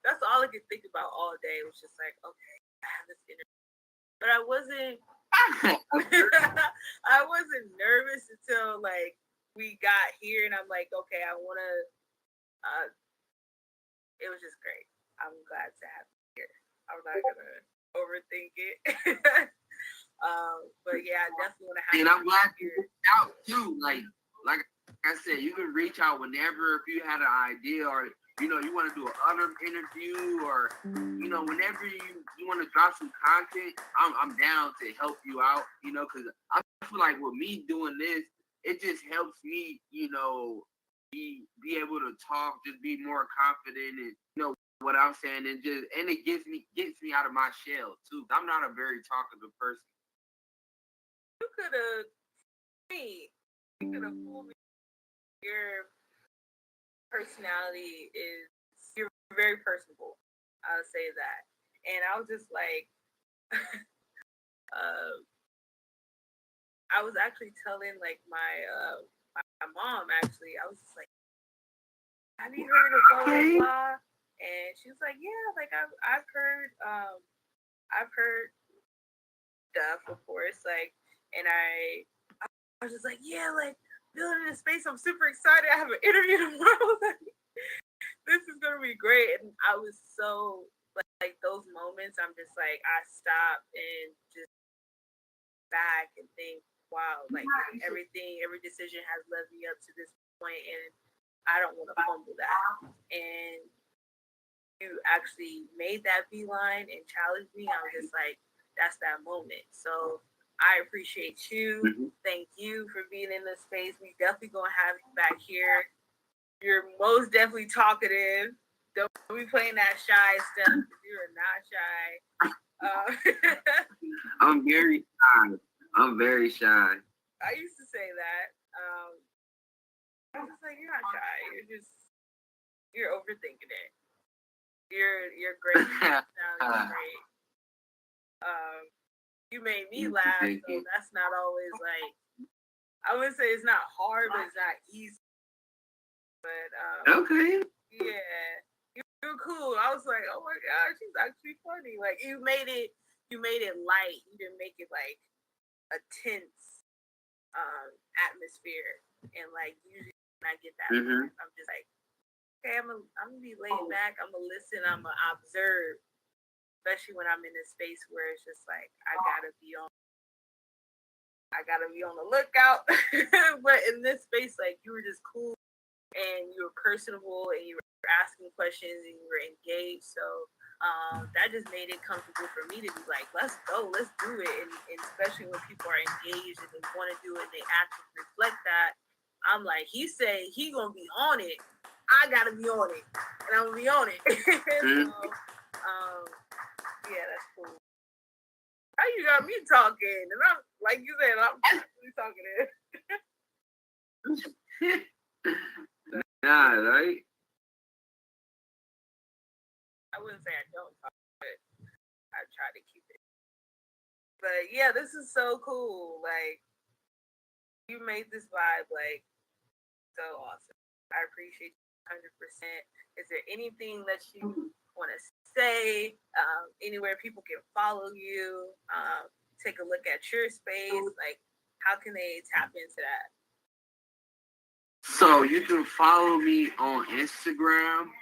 that's all I could think about all day. It was just like, okay, I have this interview, but I wasn't. I wasn't nervous until like we got here, and I'm like, okay, I want to. It was just great. I'm glad to have you here. I'm not gonna overthink it. But yeah, I definitely want to have. And I'm glad you reached out too. Like I said, you can reach out whenever if you had an idea, or you want to do another interview, or whenever you want to drop some content. I'm down to help you out. Because I feel like with me doing this, it just helps me. Be able to talk, just be more confident, and what I'm saying, and it gets me out of my shell too. I'm not a very talkative person. You could have fooled me. Your personality you're very personable. I'll say that. And I was just like, I was actually telling like my mom, actually. I was just like, have you heard of blah blah blah? And she was like, yeah, like I've heard stuff, of course, like, and I was just like, yeah, like building in space. I'm super excited. I have an interview tomorrow. This is gonna be great. And I was so like those moments. I'm just like, I stop and just back and think, wow, like every decision has led me up to this point, and I don't want to fumble that. And you actually made that beeline and challenged me. I was just like, that's that moment. So I appreciate you. Mm-hmm. Thank you for being in this space. We definitely gonna have you back here. You're most definitely talkative. Don't be playing that shy stuff. You're not shy. I'm very shy. I'm very shy. I used to say that. I was like, you're not shy. You're overthinking it. You're great. You sound great. You made me laugh, so that's not always like. I wouldn't say it's not hard, but it's not easy. But okay. Yeah, you're cool. I was like, oh my gosh, she's actually funny. Like you made it light. You didn't make it like a tense atmosphere. And like usually when I get that, mm-hmm. I'm just like, okay, I'm gonna be laid back. I'm gonna listen. I'm gonna observe. Especially when I'm in a space where it's just like I gotta be on the lookout. But in this space, like you were just cool and you were personable and you were asking questions and you were engaged. So that just made it comfortable for me to be like, let's go, let's do it. And especially when people are engaged and they want to do it, they actually reflect that. I'm like, he said he gonna be on it. I gotta be on it, and I'm gonna be on it. So, yeah, that's cool. How you got me talking? And I'm like you said, I'm actually talking to yeah, right? I wouldn't say I don't talk, but I try to keep it. But yeah, this is so cool. Like, you made this vibe, like, so awesome. I appreciate you 100%. Is there anything that you want to say? Anywhere people can follow you? Take a look at your space? Like, how can they tap into that? So you can follow me on Instagram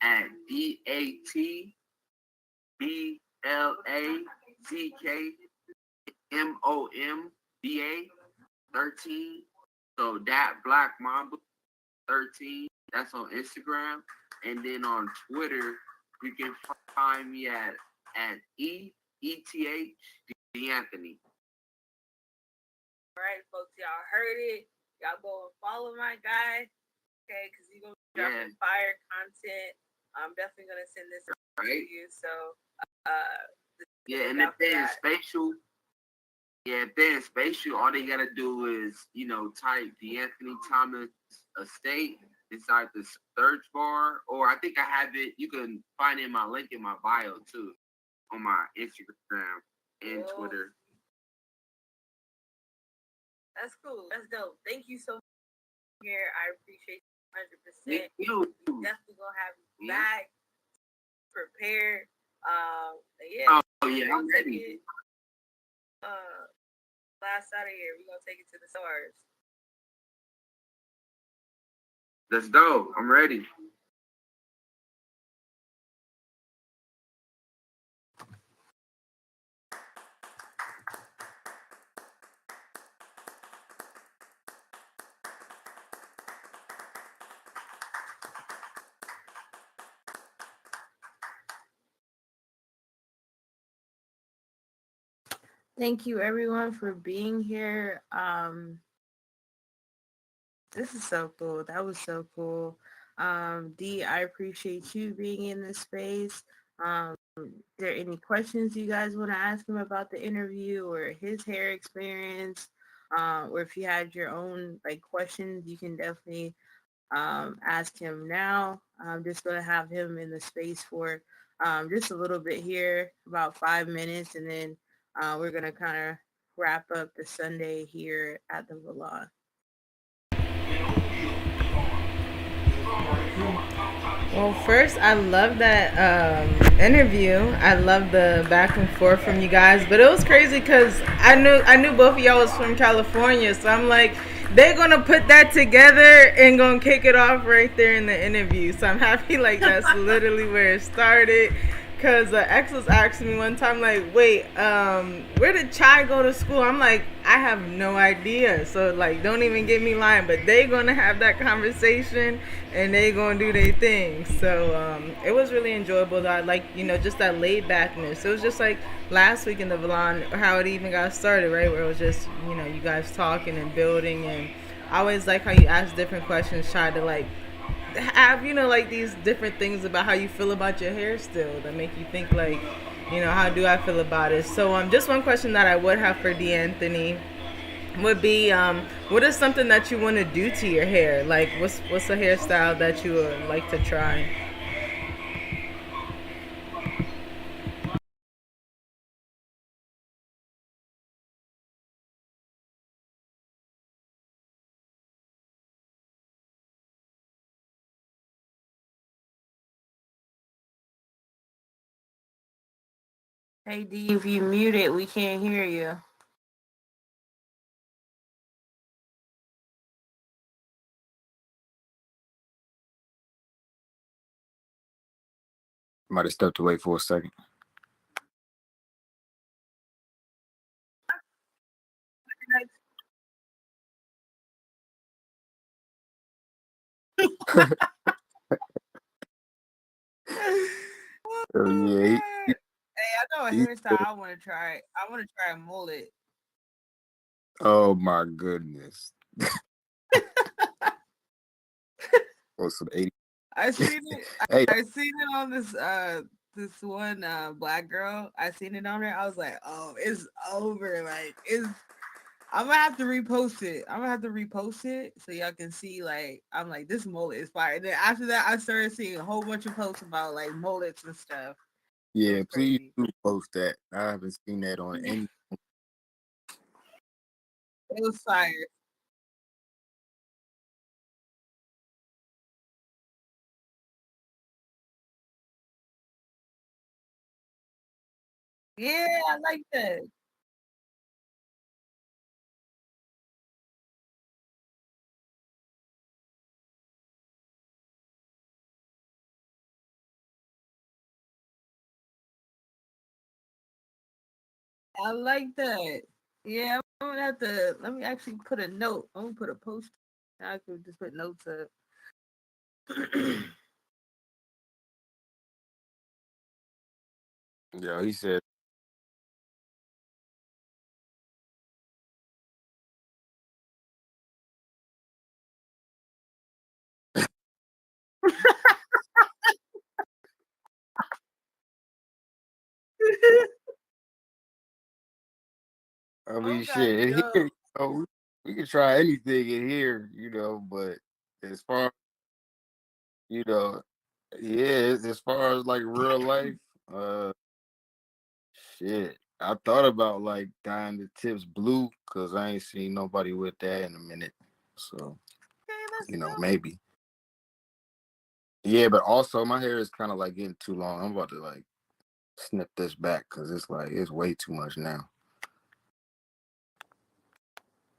at DATBLACKMOMBA 13. So that Black Mamba 13. That's on Instagram. And then on Twitter, you can find me at ETH D'Anthony. All right, folks, y'all heard it. Y'all go and follow my guy, okay? Because he's going to be dropping fire content. I'm definitely going to send this to you. So, and if they're in spatial, all they got to do is, type D'Anthony Thomas Estate inside the search bar. Or I think I have it. You can find it in my link in my bio, too, on my Instagram and Twitter. That's cool. That's dope. Thank you so much for being here. I appreciate you 100%. Thank you. We're definitely going to have you back, prepared. I'm ready. Last out of here, we're going to take it to the stars. Let's go. I'm ready. Thank you, everyone, for being here. This is so cool. That was so cool. D, I appreciate you being in this space. Are there any questions you guys want to ask him about the interview or his hair experience? Or if you had your own questions, you can definitely ask him now. I'm just going to have him in the space for just a little bit here, about 5 minutes, and then we're going to kind of wrap up the Sunday here at the Valon. Well, first, I love that interview. I love the back and forth from you guys. But it was crazy because I knew both of y'all was from California. So I'm like, they're going to put that together and going to kick it off right there in the interview. So I'm happy that's literally where it started. Cause ex was asking me one time, like, wait, where did Chai go to school? I'm like, I have no idea. So like, don't even get me lying. But they gonna have that conversation, and they gonna do their thing. So it was really enjoyable. That like, just that laid backness. It was just like last week in the Valon, how it even got started, right? Where it was just you guys talking and building, and I always like how you ask different questions, try to like have like these different things about how you feel about your hair still that make you think like how do I feel about it. So just one question that I would have for D'Anthony would be what is something that you want to do to your hair, like what's a hairstyle that you would like to try? Hey D, if you mute it, we can't hear you. Might have stepped away for a second. Oh yeah, Hey, I know a hairstyle I want to try. I want to try a mullet. oh my goodness. Oh, some 80. I seen it. Hey, I seen it on this one black girl. I seen it on there. I was like, oh, it's over. Like it's. I'm gonna have to repost it. I'm gonna have to repost it so y'all can see. Like I'm like this mullet is fire. And then after that, I started seeing a whole bunch of posts about like mullets and stuff. yeah, please Crazy. do post that. I haven't seen that on any. It was fire. Yeah, I like that. I like that. Yeah, I'm gonna have to. Let me actually put a note. I'm gonna put a post. I could just put notes up. Yeah, he said. I mean, Oh God, shit. In here, no. we can try anything in here, but as far you know, yeah, as far as like real life, uh, shit. I thought about like dyeing the tips blue because I ain't seen nobody with that in a minute. So Okay, let's do it. maybe. Yeah, but also my hair is kind of like getting too long. I'm about to like snip this back because it's like it's way too much now.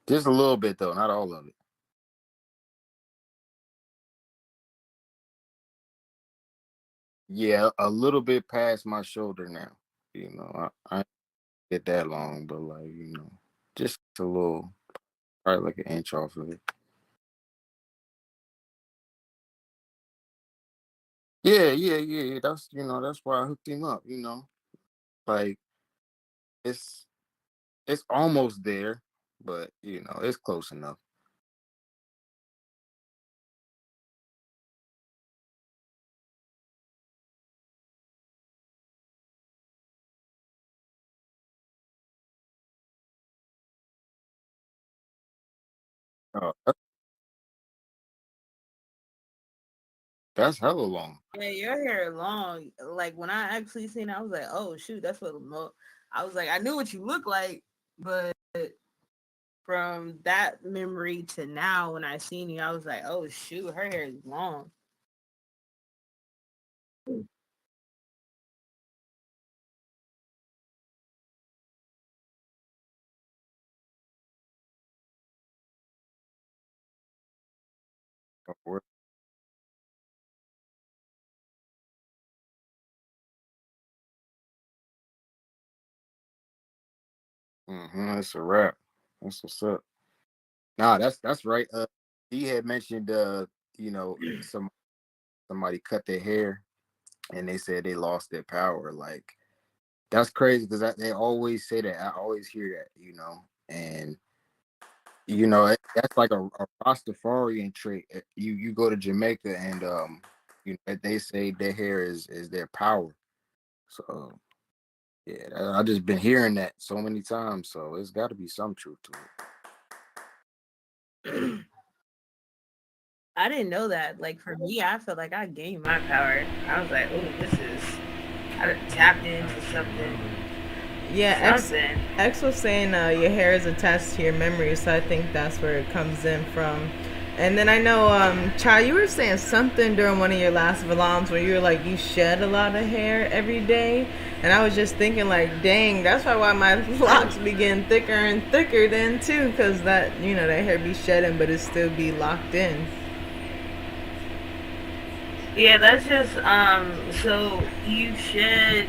Just a little bit though, not all of it. Yeah, a little bit past my shoulder now. I ain't get that long, but like just a little, probably like an inch off of it. Yeah, yeah, yeah, yeah. That's why I hooked him up. Like it's it's almost there, but it's close enough. Oh, that's hella long. Yeah, your hair long. Like when I actually seen it, I was like, oh shoot, that's what I was like, I knew what you look like, but from that memory to now when I seen you, I was like, oh shoot, her hair is long. That's a wrap. That's what's up. Nah, that's right. He had mentioned you know, somebody cut their hair and they said they lost their power. Like that's crazy because they always say that. I always hear that, and that's like a Rastafarian trait. You go to Jamaica and they say their hair is their power. So yeah, I just been hearing that so many times. So it's got to be some truth to it. I didn't know that. Like for me, I felt like I gained my power. I was like, oh, this is I done tapped into something. Yeah, Something. X was saying your hair is attached to your memory, so I think that's where it comes in from. And then I know, Chai, you were saying something during one of your last Valons where you were like, you shed a lot of hair every day. And I was just thinking, like, dang, that's why my locks be getting thicker and thicker then, too, because that hair be shedding, but it still be locked in. Yeah, that's just so you should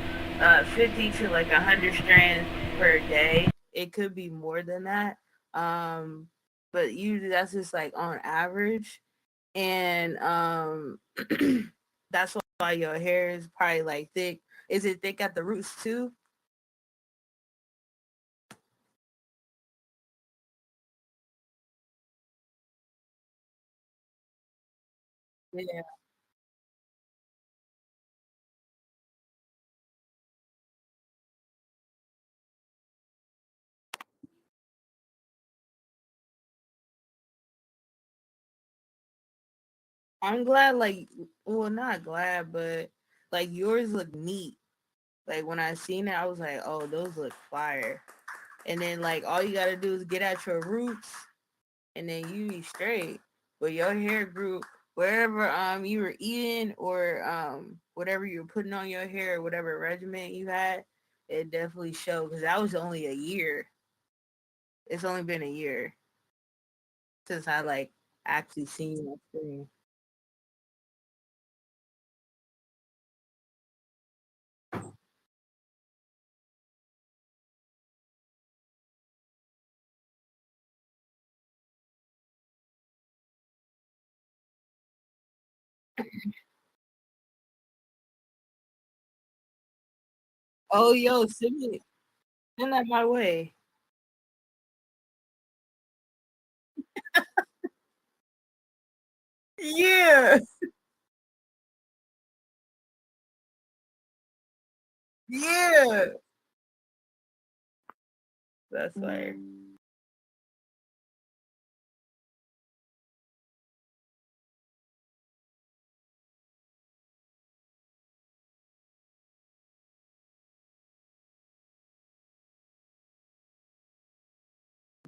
50 to like 100 strands per day. It could be more than that. Um but usually that's just like on average. And that's why your hair is probably like thick. Is it thick at the roots too? Yeah. I'm glad like well not glad, but like yours look neat. Like when I seen it, I was like, oh, those look fire. And then like all you gotta do is get at your roots and then you be straight. But your hair grew wherever you were eating or whatever you were putting on your hair, whatever regimen you had, it definitely showed because that was only a year. It's only been a year since I like actually seen that screen. Oh yo, send that my way. Yeah. Yeah. That's fire.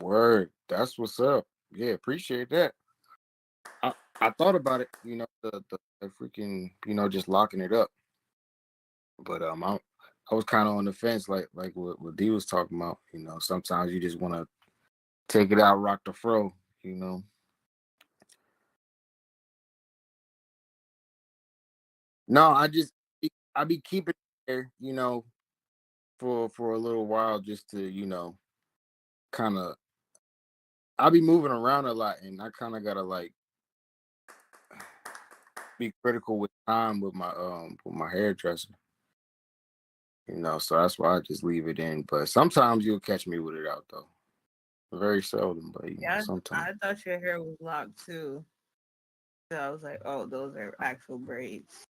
Word, that's what's up. Yeah, appreciate that. I thought about it, the freaking, just locking it up. But I was kind of on the fence, like what D was talking about. Sometimes you just want to take it out, rock the fro. You know. No, I be keeping it there, for a little while just to, kind of. I be moving around a lot, and I kind of gotta like be critical with time with my hairdresser. So that's why I just leave it in. But sometimes you'll catch me with it out though. Very seldom, but Yeah, sometimes. I thought your hair was locked too. So I was like, oh, those are actual braids.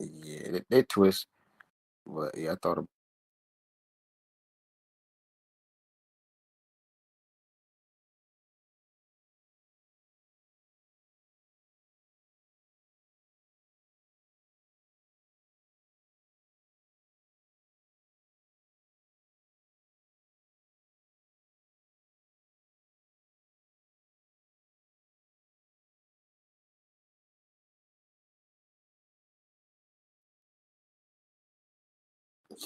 Yeah, they twist. But yeah, I thought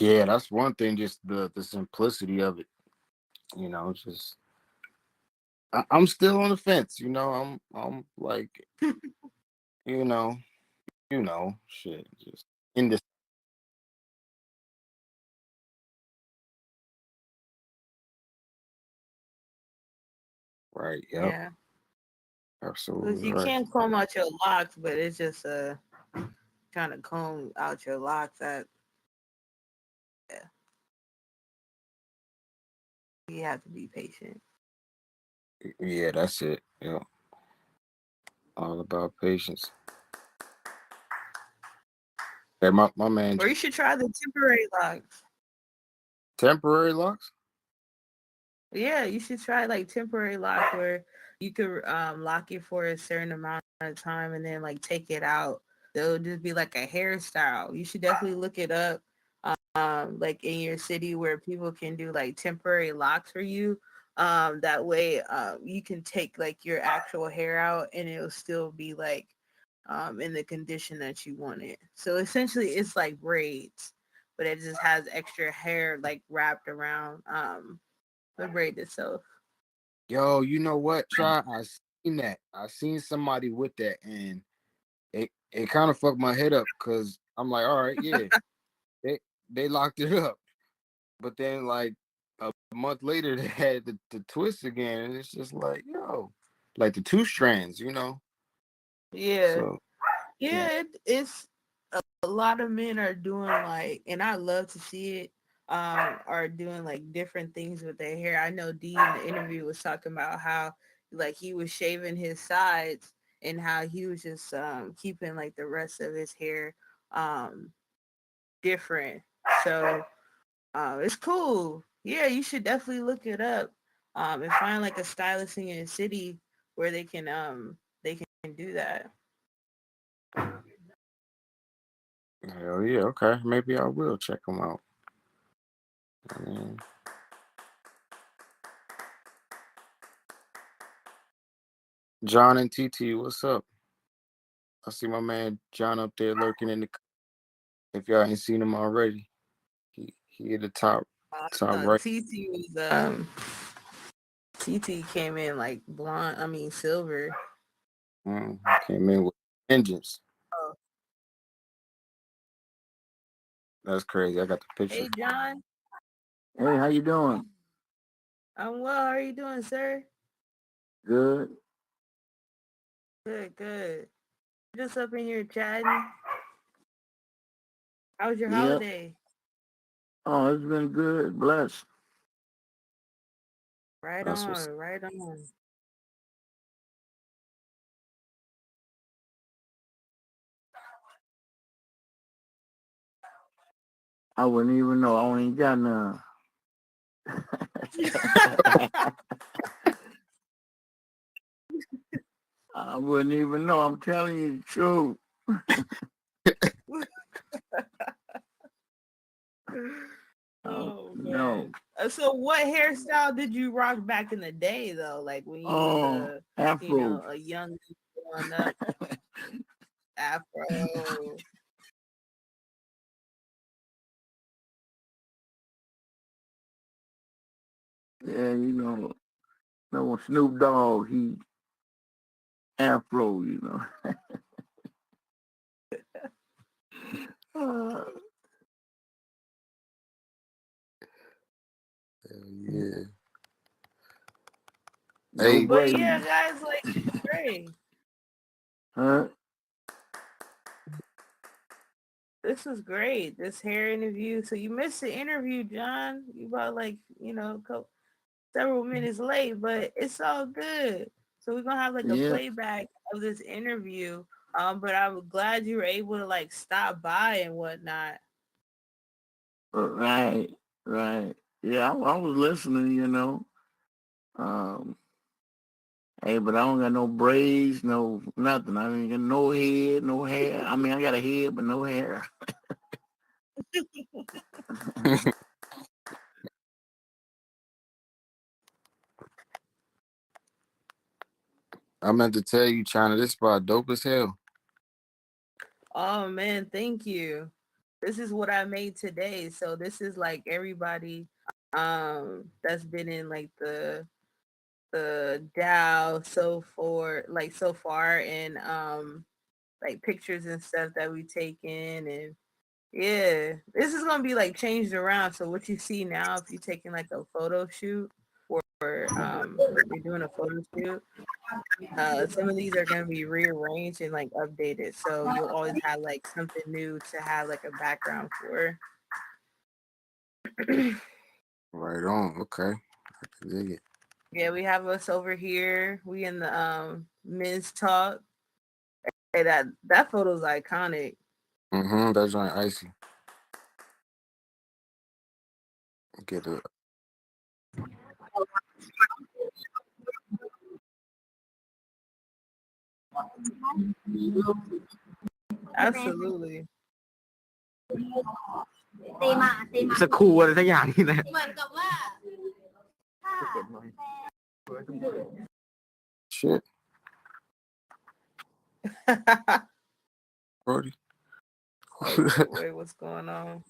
yeah, that's one thing. Just the simplicity of it. Just I'm still on the fence. I'm like you know shit. Just in this. Right. Yep. Yeah. Because Absolutely you right. can comb out your locks, but it's just trying to comb out your locks. That yeah, you have to be patient. Yeah, that's it. Yeah. All about patience. Hey, my man, Or you should try the temporary locks. temporary locks. Yeah, you should try like temporary lock where you could lock it for a certain amount of time and then like take it out. It'll just be like a hairstyle. You should definitely look it up. Like in your city where people can do like temporary locks for you. That way you can take like your actual hair out and it'll still be like in the condition that you want it. So essentially it's like braids, but it just has extra hair like wrapped around the braid itself. Yo, you know what? Try. I seen that. I seen somebody with that, and it kind of fucked my head up because I'm like, all right, yeah, they they locked it up, but then like a month later they had the twist again, and it's just like, yo, like the two strands, you know. Yeah. So yeah, Yeah, it's a lot of men are doing like, and I love to see it, are doing like different things with their hair. I know D in the interview was talking about how like he was shaving his sides and how he was just keeping like the rest of his hair um different. So it's cool. Yeah, you should definitely look it up. And find like a stylist in your city where they can do that. hell yeah, okay, maybe I will check them out. I mean, John and TT, what's up? I see my man John up there lurking in the. If y'all ain't seen him already, he at the top No, right. TT was TT came in like blonde. I mean silver. Came in with vengeance. Oh, That's crazy. I got the picture. hey John, Hey, how you doing? I'm well. How are you doing, sir? Good. Good, good. Just up in here chatting. How was your Yep. holiday? Oh, it's been good. Blessed. Right That's what's. on, right on. I wouldn't even know. I ain't got none. I wouldn't even know. I'm telling you the truth. Oh No. man. So what hairstyle did you rock back in the day though? Like when you was Oh, Afro. a young growing up, afro. Yeah, no Snoop Dogg. He Afro. Uh, Yeah. no Hey, But yeah, braids. guys, like great. Huh? This was great. This hair interview. So you missed the interview, John. You about like, several minutes late, but it's all good. So we're gonna have like a Yeah. playback of this interview. But I'm glad you were able to like stop by and whatnot. Right. Right. Yeah, I was listening. Um, Hey, but I don't got no braids, no nothing. I ain't got no head, no hair. I mean, I got a head, but no hair. I meant to tell you, China, this spot dope as hell. Oh man, thank you. This is what I made today. So this is like everybody that's been in like the Dow so far and like pictures and stuff that we taken and yeah, this is gonna be like changed around. So what you see now, if you're taking like a photo shoot or we're doing a photo shoot. Some of these are going to be rearranged and like updated, so you'll always have like something new to have like a background for. Right on. Okay. I can dig it. Yeah, we have us over here. We in the men's talk. Hey, that photo's iconic. That's joint icy. Get it. Absolutely. สกรูอะไรสักอย่างนี่แหละ Shit, Brody. Wait, what's going on?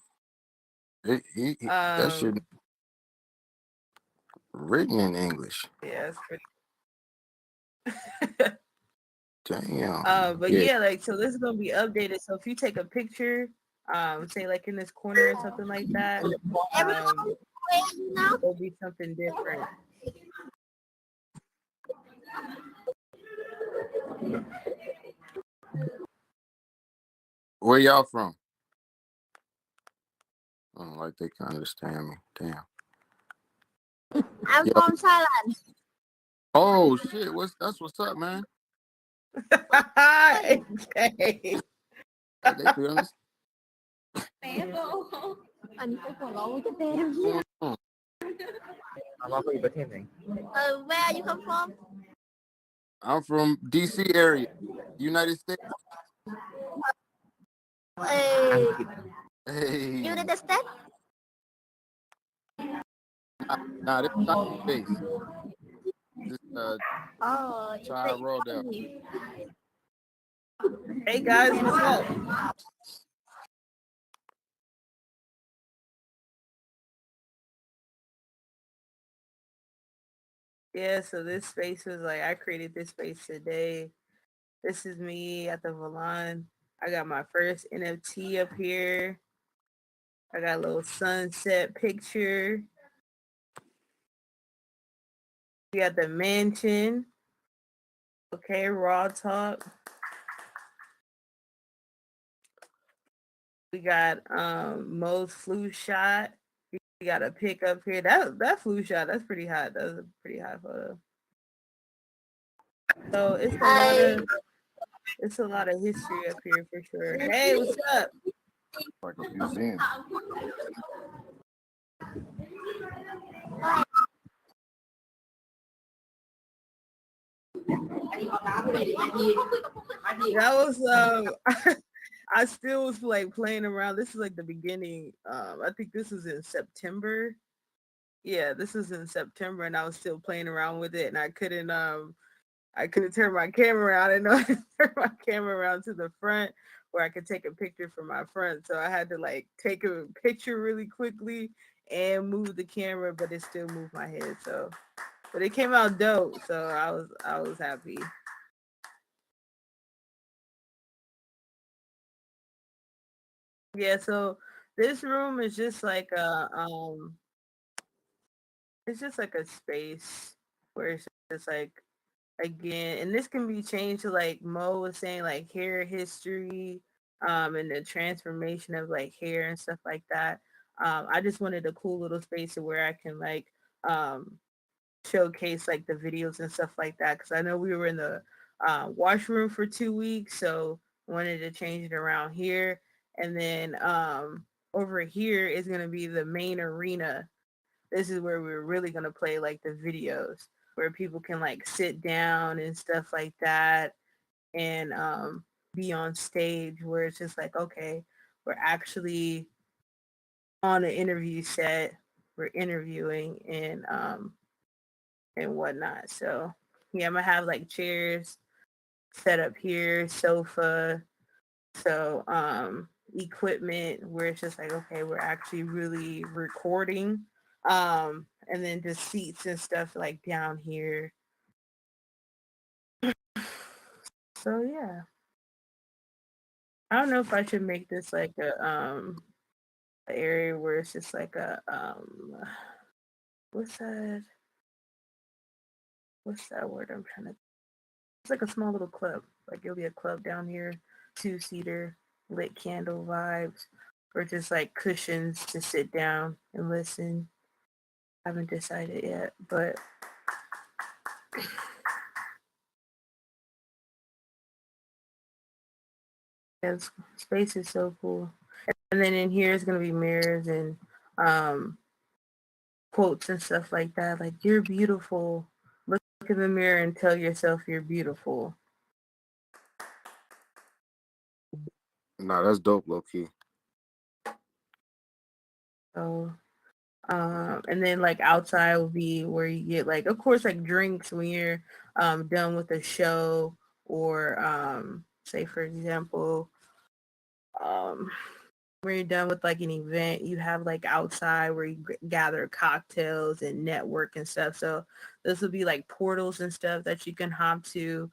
That shit written in English. Yeah, it's pretty. Damn. But yeah, like so this is gonna be updated. So if you take a picture, say like in this corner or something like that, it'll be something different. Where y'all from? I don't like they can understand me. Damn. I'm Yo. from Thailand. Oh shit! That's what's up, man. Okay. They could understand. อันนี้ก็หัวเราะจะเต็ม ว่าเขาอยู่ประเทศไหน Where you come from? I'm from DC area, United States. Hey, United States? nah, this not space. This Oh, Chyna RAW Network. Hey guys, what's up? Yeah, so this space was like I created this space today. This is me at the Valon. I got my first NFT up here. I got a little sunset picture. We got the mansion. Okay, raw talk. We got Mo's flu shot. We got a pic up here. That flu shot, that's pretty hot. That was a pretty hot photo. So it's a lot of history up here for sure. Hey, what's up? Like a museum. That was I still was like playing around. This is like the beginning. I think this was in September. Yeah, this was in September, and I was still playing around with it, and I couldn't turn my camera around. I didn't know how to turn my camera around to the front where I could take a picture from my front. So I had to like take a picture really quickly and move the camera, but it still moved my head. So, but it came out dope. So I was happy. Yeah. So this room is just like it's just like a space where it's just like again, and this can be changed to like Mo was saying, like hair history, and the transformation of like hair and stuff like that. I just wanted a cool little space where I can like showcase like the videos and stuff like that, because I know we were in the washroom for 2 weeks, so wanted to change it around here. And then over here is going to be the main arena. This is where we're really going to play like the videos where people can like sit down and stuff like that, and be on stage where it's just like, okay, we're actually on an interview set, we're interviewing and whatnot. So yeah, I'm gonna have like chairs set up here, sofa, so equipment where it's just like, okay, we're actually really recording, and then just seats and stuff like down here. So yeah, I don't know if I should make this like a area where it's just like a what's that? what's that word I'm trying to? It's like a small little club. Like it'll be a club down here, 2-seater, lit candle vibes, or just like cushions to sit down and listen. Haven't decided yet, but yeah, space is so cool. And then in here is gonna be mirrors and um, quotes and stuff like that. Like you're beautiful. Look in the mirror and tell yourself you're beautiful. Nah, that's dope, low key. So and then like outside will be where you get like of course like drinks when you're done with a show or say for example um when you're done with like an event, you have like outside where you gather cocktails and network and stuff. So this will be like portals and stuff that you can hop to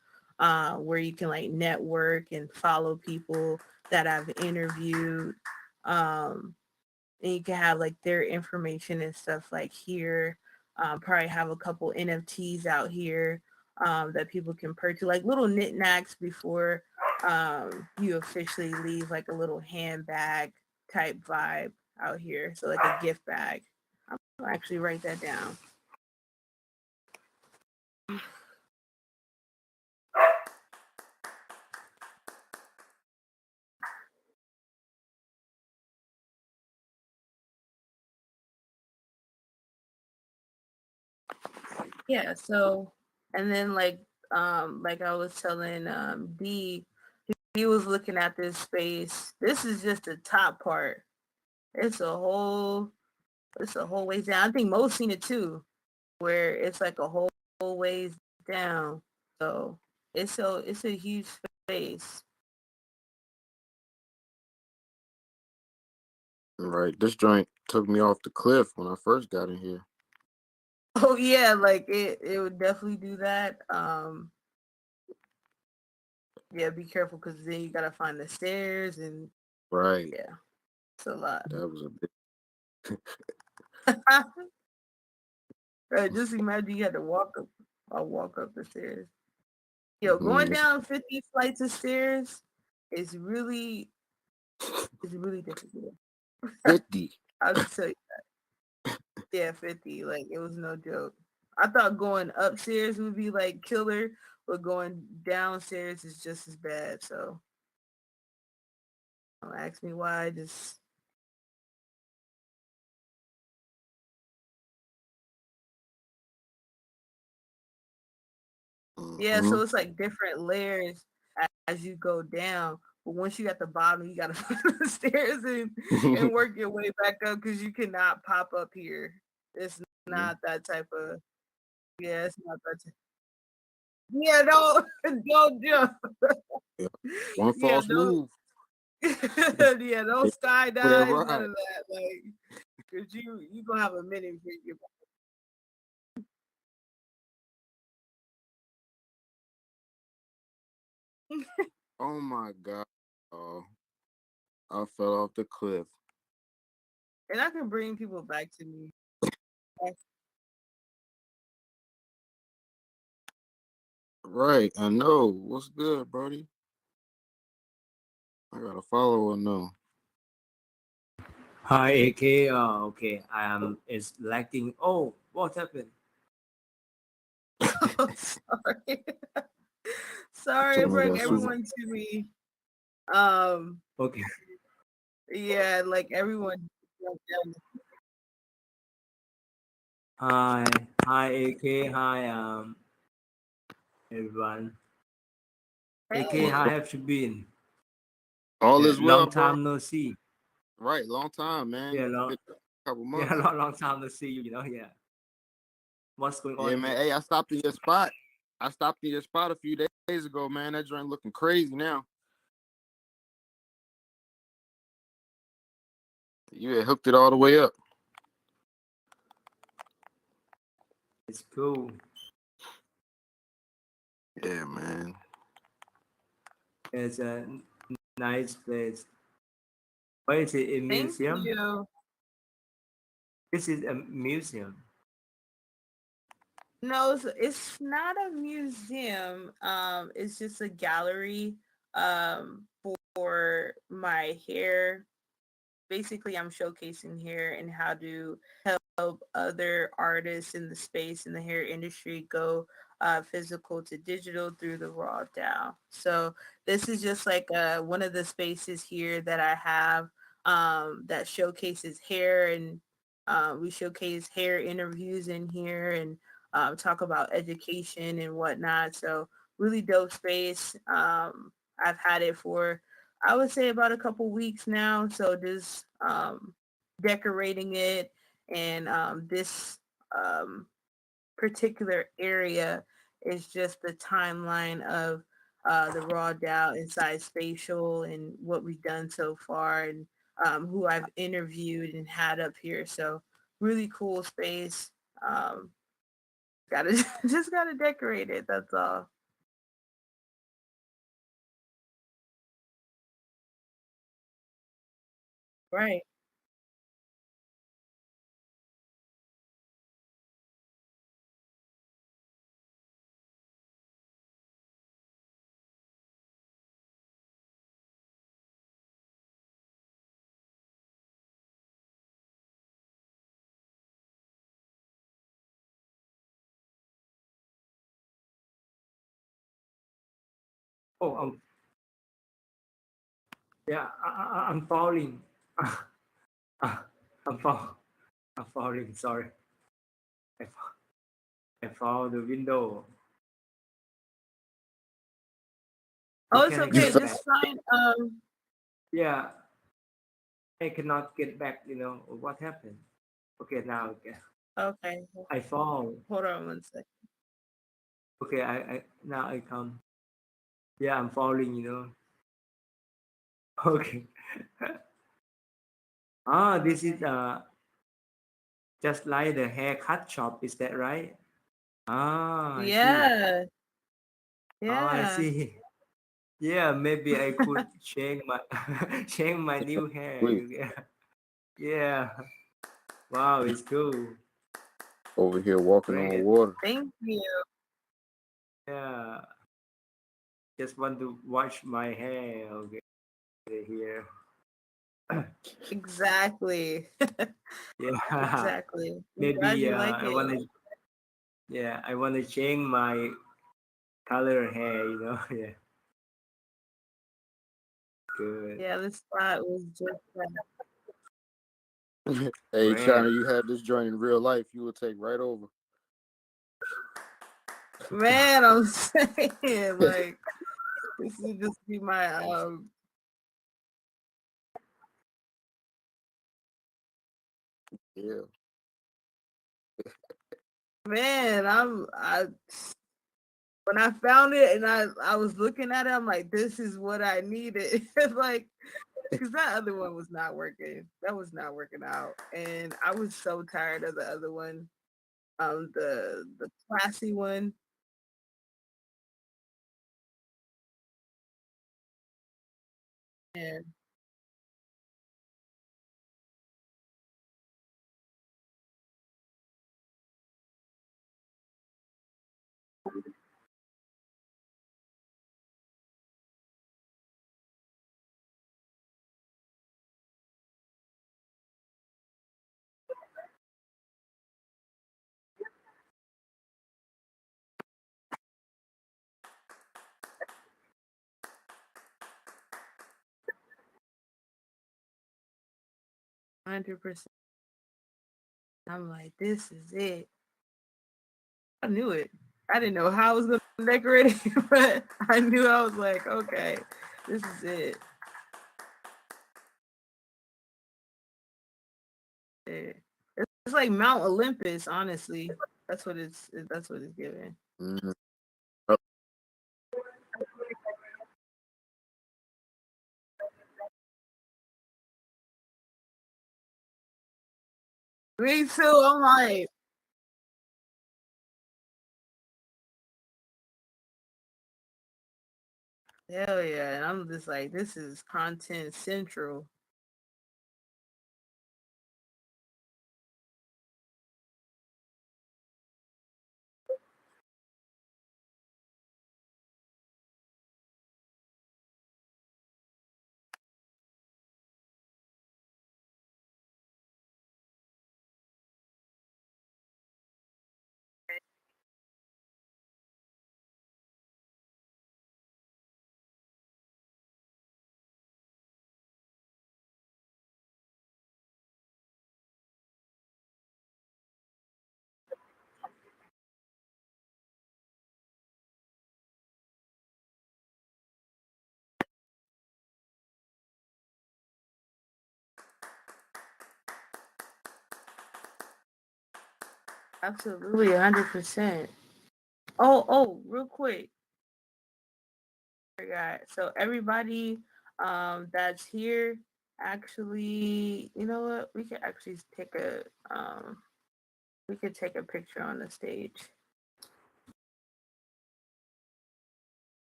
where you can like network and follow people that I've interviewed. And you can have like their information and stuff like here. Probably have a couple NFTs out here that people can purchase, like little knickknacks before you officially leave, like a little handbag type vibe out here. So like a gift bag. I'll actually write that down. Yeah, so and then like I was telling D, he was looking at this space. This is just the top part. It's a whole ways down. I think Mo's seen it too, where it's like a whole ways down. So it's a huge space. Right. This joint took me off the cliff when I first got in here. Oh yeah, like it would definitely do that. Yeah, be careful because then you gotta find the stairs and Right. yeah, it's a lot. That was a bit. Right, just imagine you had to walk up. I'll walk up the stairs. Yo, going down 50 flights of stairs is really difficult. 50. I'll just tell you. Yeah, 50. Like it was no joke. I thought going upstairs would be like killer, but going downstairs is just as bad. So don't ask me why. Just yeah. Mm-hmm. So it's like different layers as you go down. But once you at the bottom, you gotta find the stairs and work your way back up because you cannot pop up here. It's not that type of yeah. It's not that. Yeah, don't jump. Yeah. One Yeah, false don't. move. Yeah, don't For that skydive, none ride. of that. Like, cause you gonna have a minute before you get Oh my God. Oh, I fell off the cliff. and I can bring people back to me. Right. I know. What's good, Brody? I got to follow or no. Hi, AK. Okay, it's lagging. Oh, what happened? Oh, sorry. Sorry, I bring got some. everyone to me. Um, Okay. yeah, like everyone. Hi, AK. Hi, everyone. AK, Hey, how have you been? All Yeah, is well, long bro. time no see. Right. Long time, man. Yeah, long, Been a couple yeah, months. long time no see. Yeah. What's going Yeah, on man. here? Hey, I stopped in your spot. I stopped in your spot a few days ago, man. That joint looking crazy now. You had hooked it all the way up. It's cool. Yeah, man. It's a nice place. What is it? A thank museum? you. This is a museum. No, it's not a museum. It's just a gallery for my hair. Basically, I'm showcasing hair and how to help other artists in the space in the hair industry go physical to digital through the raw DAO. So this is just like one of the spaces here that I have that showcases hair, and we showcase hair interviews in here and talk about education and whatnot. So really dope space. I've had it for, I would say, about a couple weeks now. So just decorating it, and this um, particular area is just the timeline of the raw DAO inside spatial and what we've done so far, and who I've interviewed and had up here. So really cool space. Um, gotta just gotta decorate it. That's all. Right. Oh, yeah, I'm falling. I'm fall. I'm falling. Sorry, I fall, I fall the window. How Oh, it's can I You okay. get felt back? Just find Yeah, I cannot get back. What happened? Okay, now okay. okay. I fall. Hold on one second. Okay, I now I come. Yeah, I'm falling. Okay. This is just like the haircut shop. Is that right? I see. Yeah. I Yeah. see. Yeah, maybe I could change my change my new hair. wait Yeah. Wow, it's cool. over here walking on Great. water. Thank you. Yeah. Just want to wash my hair. Okay, here. Exactly. Yeah. Exactly. I'm glad Maybe you like I it. wanna I wanna change my color hair. Yeah. Good. Yeah, this spot was just Hey, Great. China, you had this joint in real life, you would take right over. man, I'm saying like this would just be my Yeah. man, I when I found it and I was looking at it, I'm like, this is what I needed. Like, because that other one was not working. That was not working out. And I was so tired of the other one. The classy one. And 100%. I'm like, this is it. I knew it. I didn't know how I was gonna decorate it, but I knew I was like, okay, this is it. Yeah. It's like Mount Olympus, honestly. That's what it's giving. Mhm. Me too. I'm like, hell yeah. And I'm just like, this is content central. Absolutely, 100%. Oh, real quick. Forgot. So everybody that's here, actually, you know what? We could actually take a we could take a picture on the stage.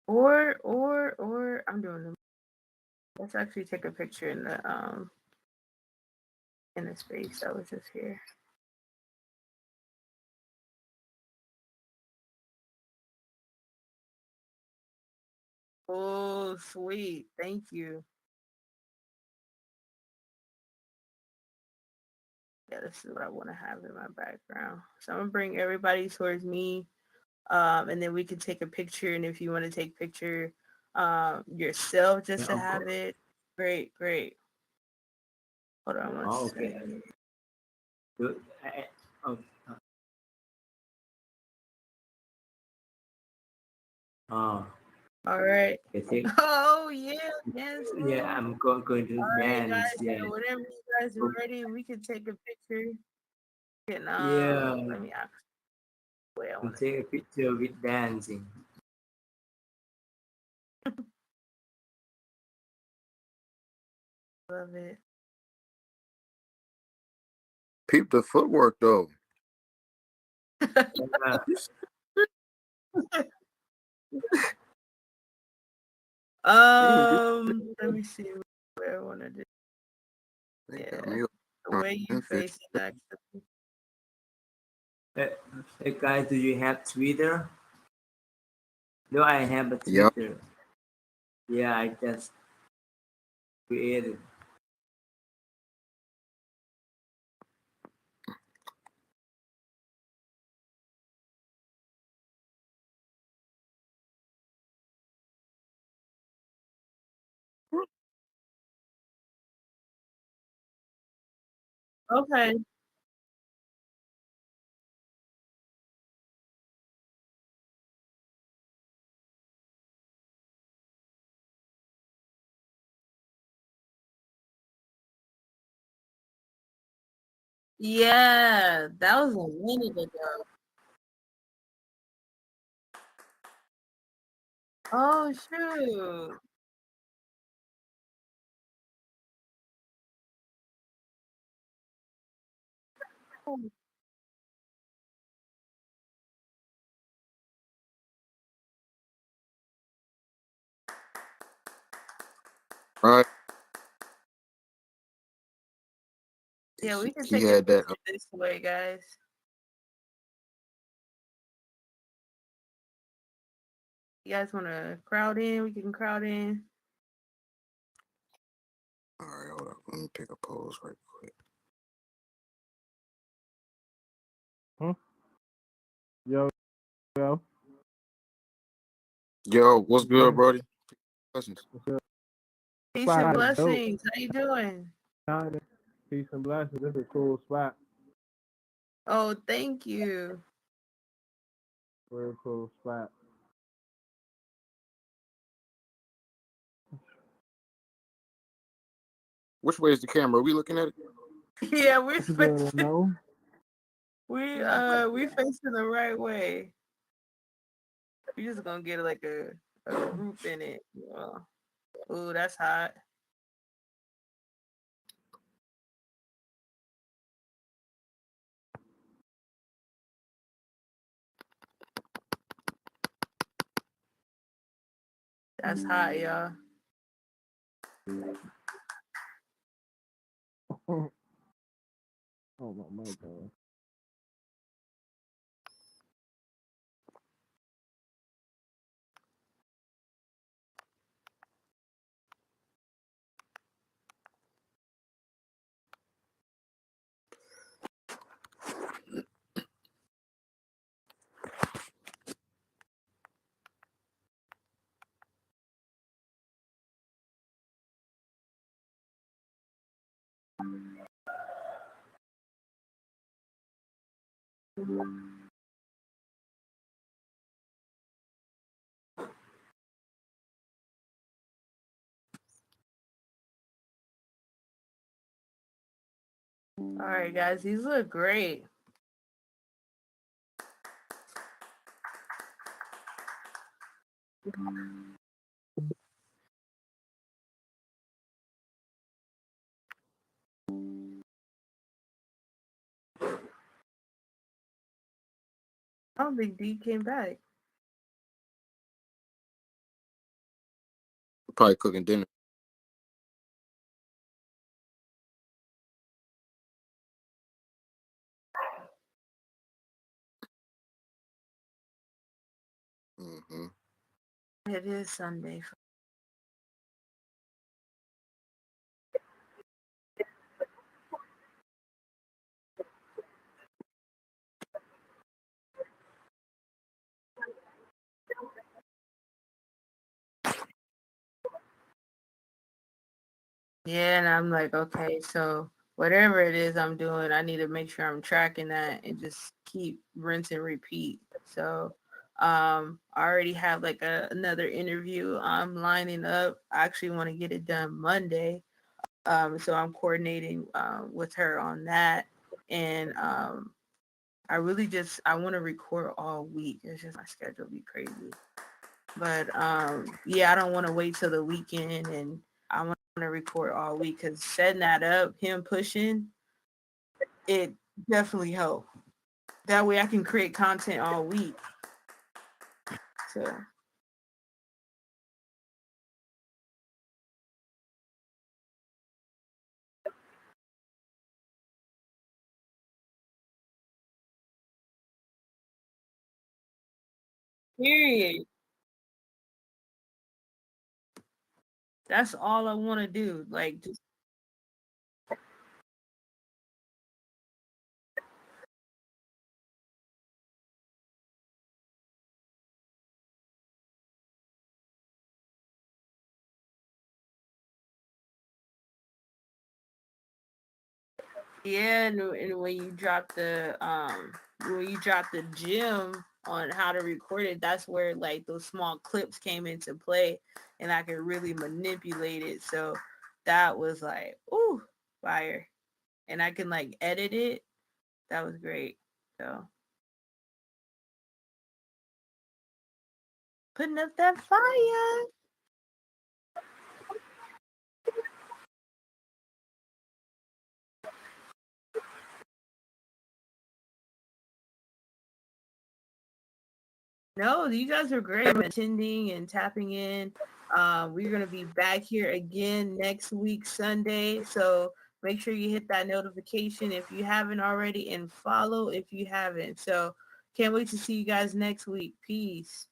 Or I'm doing them. Let's actually take a picture in the space that was just here. Oh, sweet. Thank you. Yeah, this is what I want to have in my background. So I'm gonna bring everybody towards me. And then we can take a picture. And if you want to take picture yourself just to have it, great. Hold on one Okay. second. Good. Oh, oh, All right. I think, Oh yeah, yes. yeah, I'm going to All right, dance. guys. Yeah. So whenever you guys are ready, we can take a picture. And Yeah. let me ask where I And want to take a picture with dancing. love it. Peep the footwork though. Yeah. Let me see where I want to do. They Yeah, got me the way you face it actually. Hey guys, do you have Twitter? No, I have a Yep. Twitter. Yeah, I just created. Okay. Yeah, that was a minute ago. Oh shoot. Right. Yeah, we can He take a had that. picture this way, guys. You guys want to crowd in? We can crowd in. All right, hold up. Let me pick a pose right quick. Yo, Yo, what's good, Brody? Blessings. Peace spot and is dope. blessings. How you doing? China, peace and blessings. This is a cool spot. Oh, thank you. Real cool spot. Which way is the camera? Are we looking at it? Yeah, we're It's good to facing, know. we facing the right way. We just gonna get like a group in it. Oh, that's hot. That's hot, y'all. Oh my God. All right, guys, these look great. I don't think D came back. Probably cooking dinner. Mm-hmm. It is Sunday. Yeah, and I'm like, okay, so whatever it is I'm doing, I need to make sure I'm tracking that and just keep rinse and repeat. So I already have like another interview I'm lining up. I actually want to get it done Monday. So I'm coordinating with her on that. And I really just I want to record all week. It's just my schedule be crazy. But yeah, I don't want to wait till the weekend, and I want to record all week because setting that up, him pushing, it definitely helped. That way I can create content all week. So period. That's all I want to do. Like just yeah, and when you drop the gym on how to record it, that's where like those small clips came into play, and I could really manipulate it. So that was like, ooh, fire. And I can like edit it. That was great. So putting up that fire. No, you guys are great attending and tapping in. We're gonna be back here again next week, Sunday. So make sure you hit that notification if you haven't already and follow if you haven't. So can't wait to see you guys next week. Peace.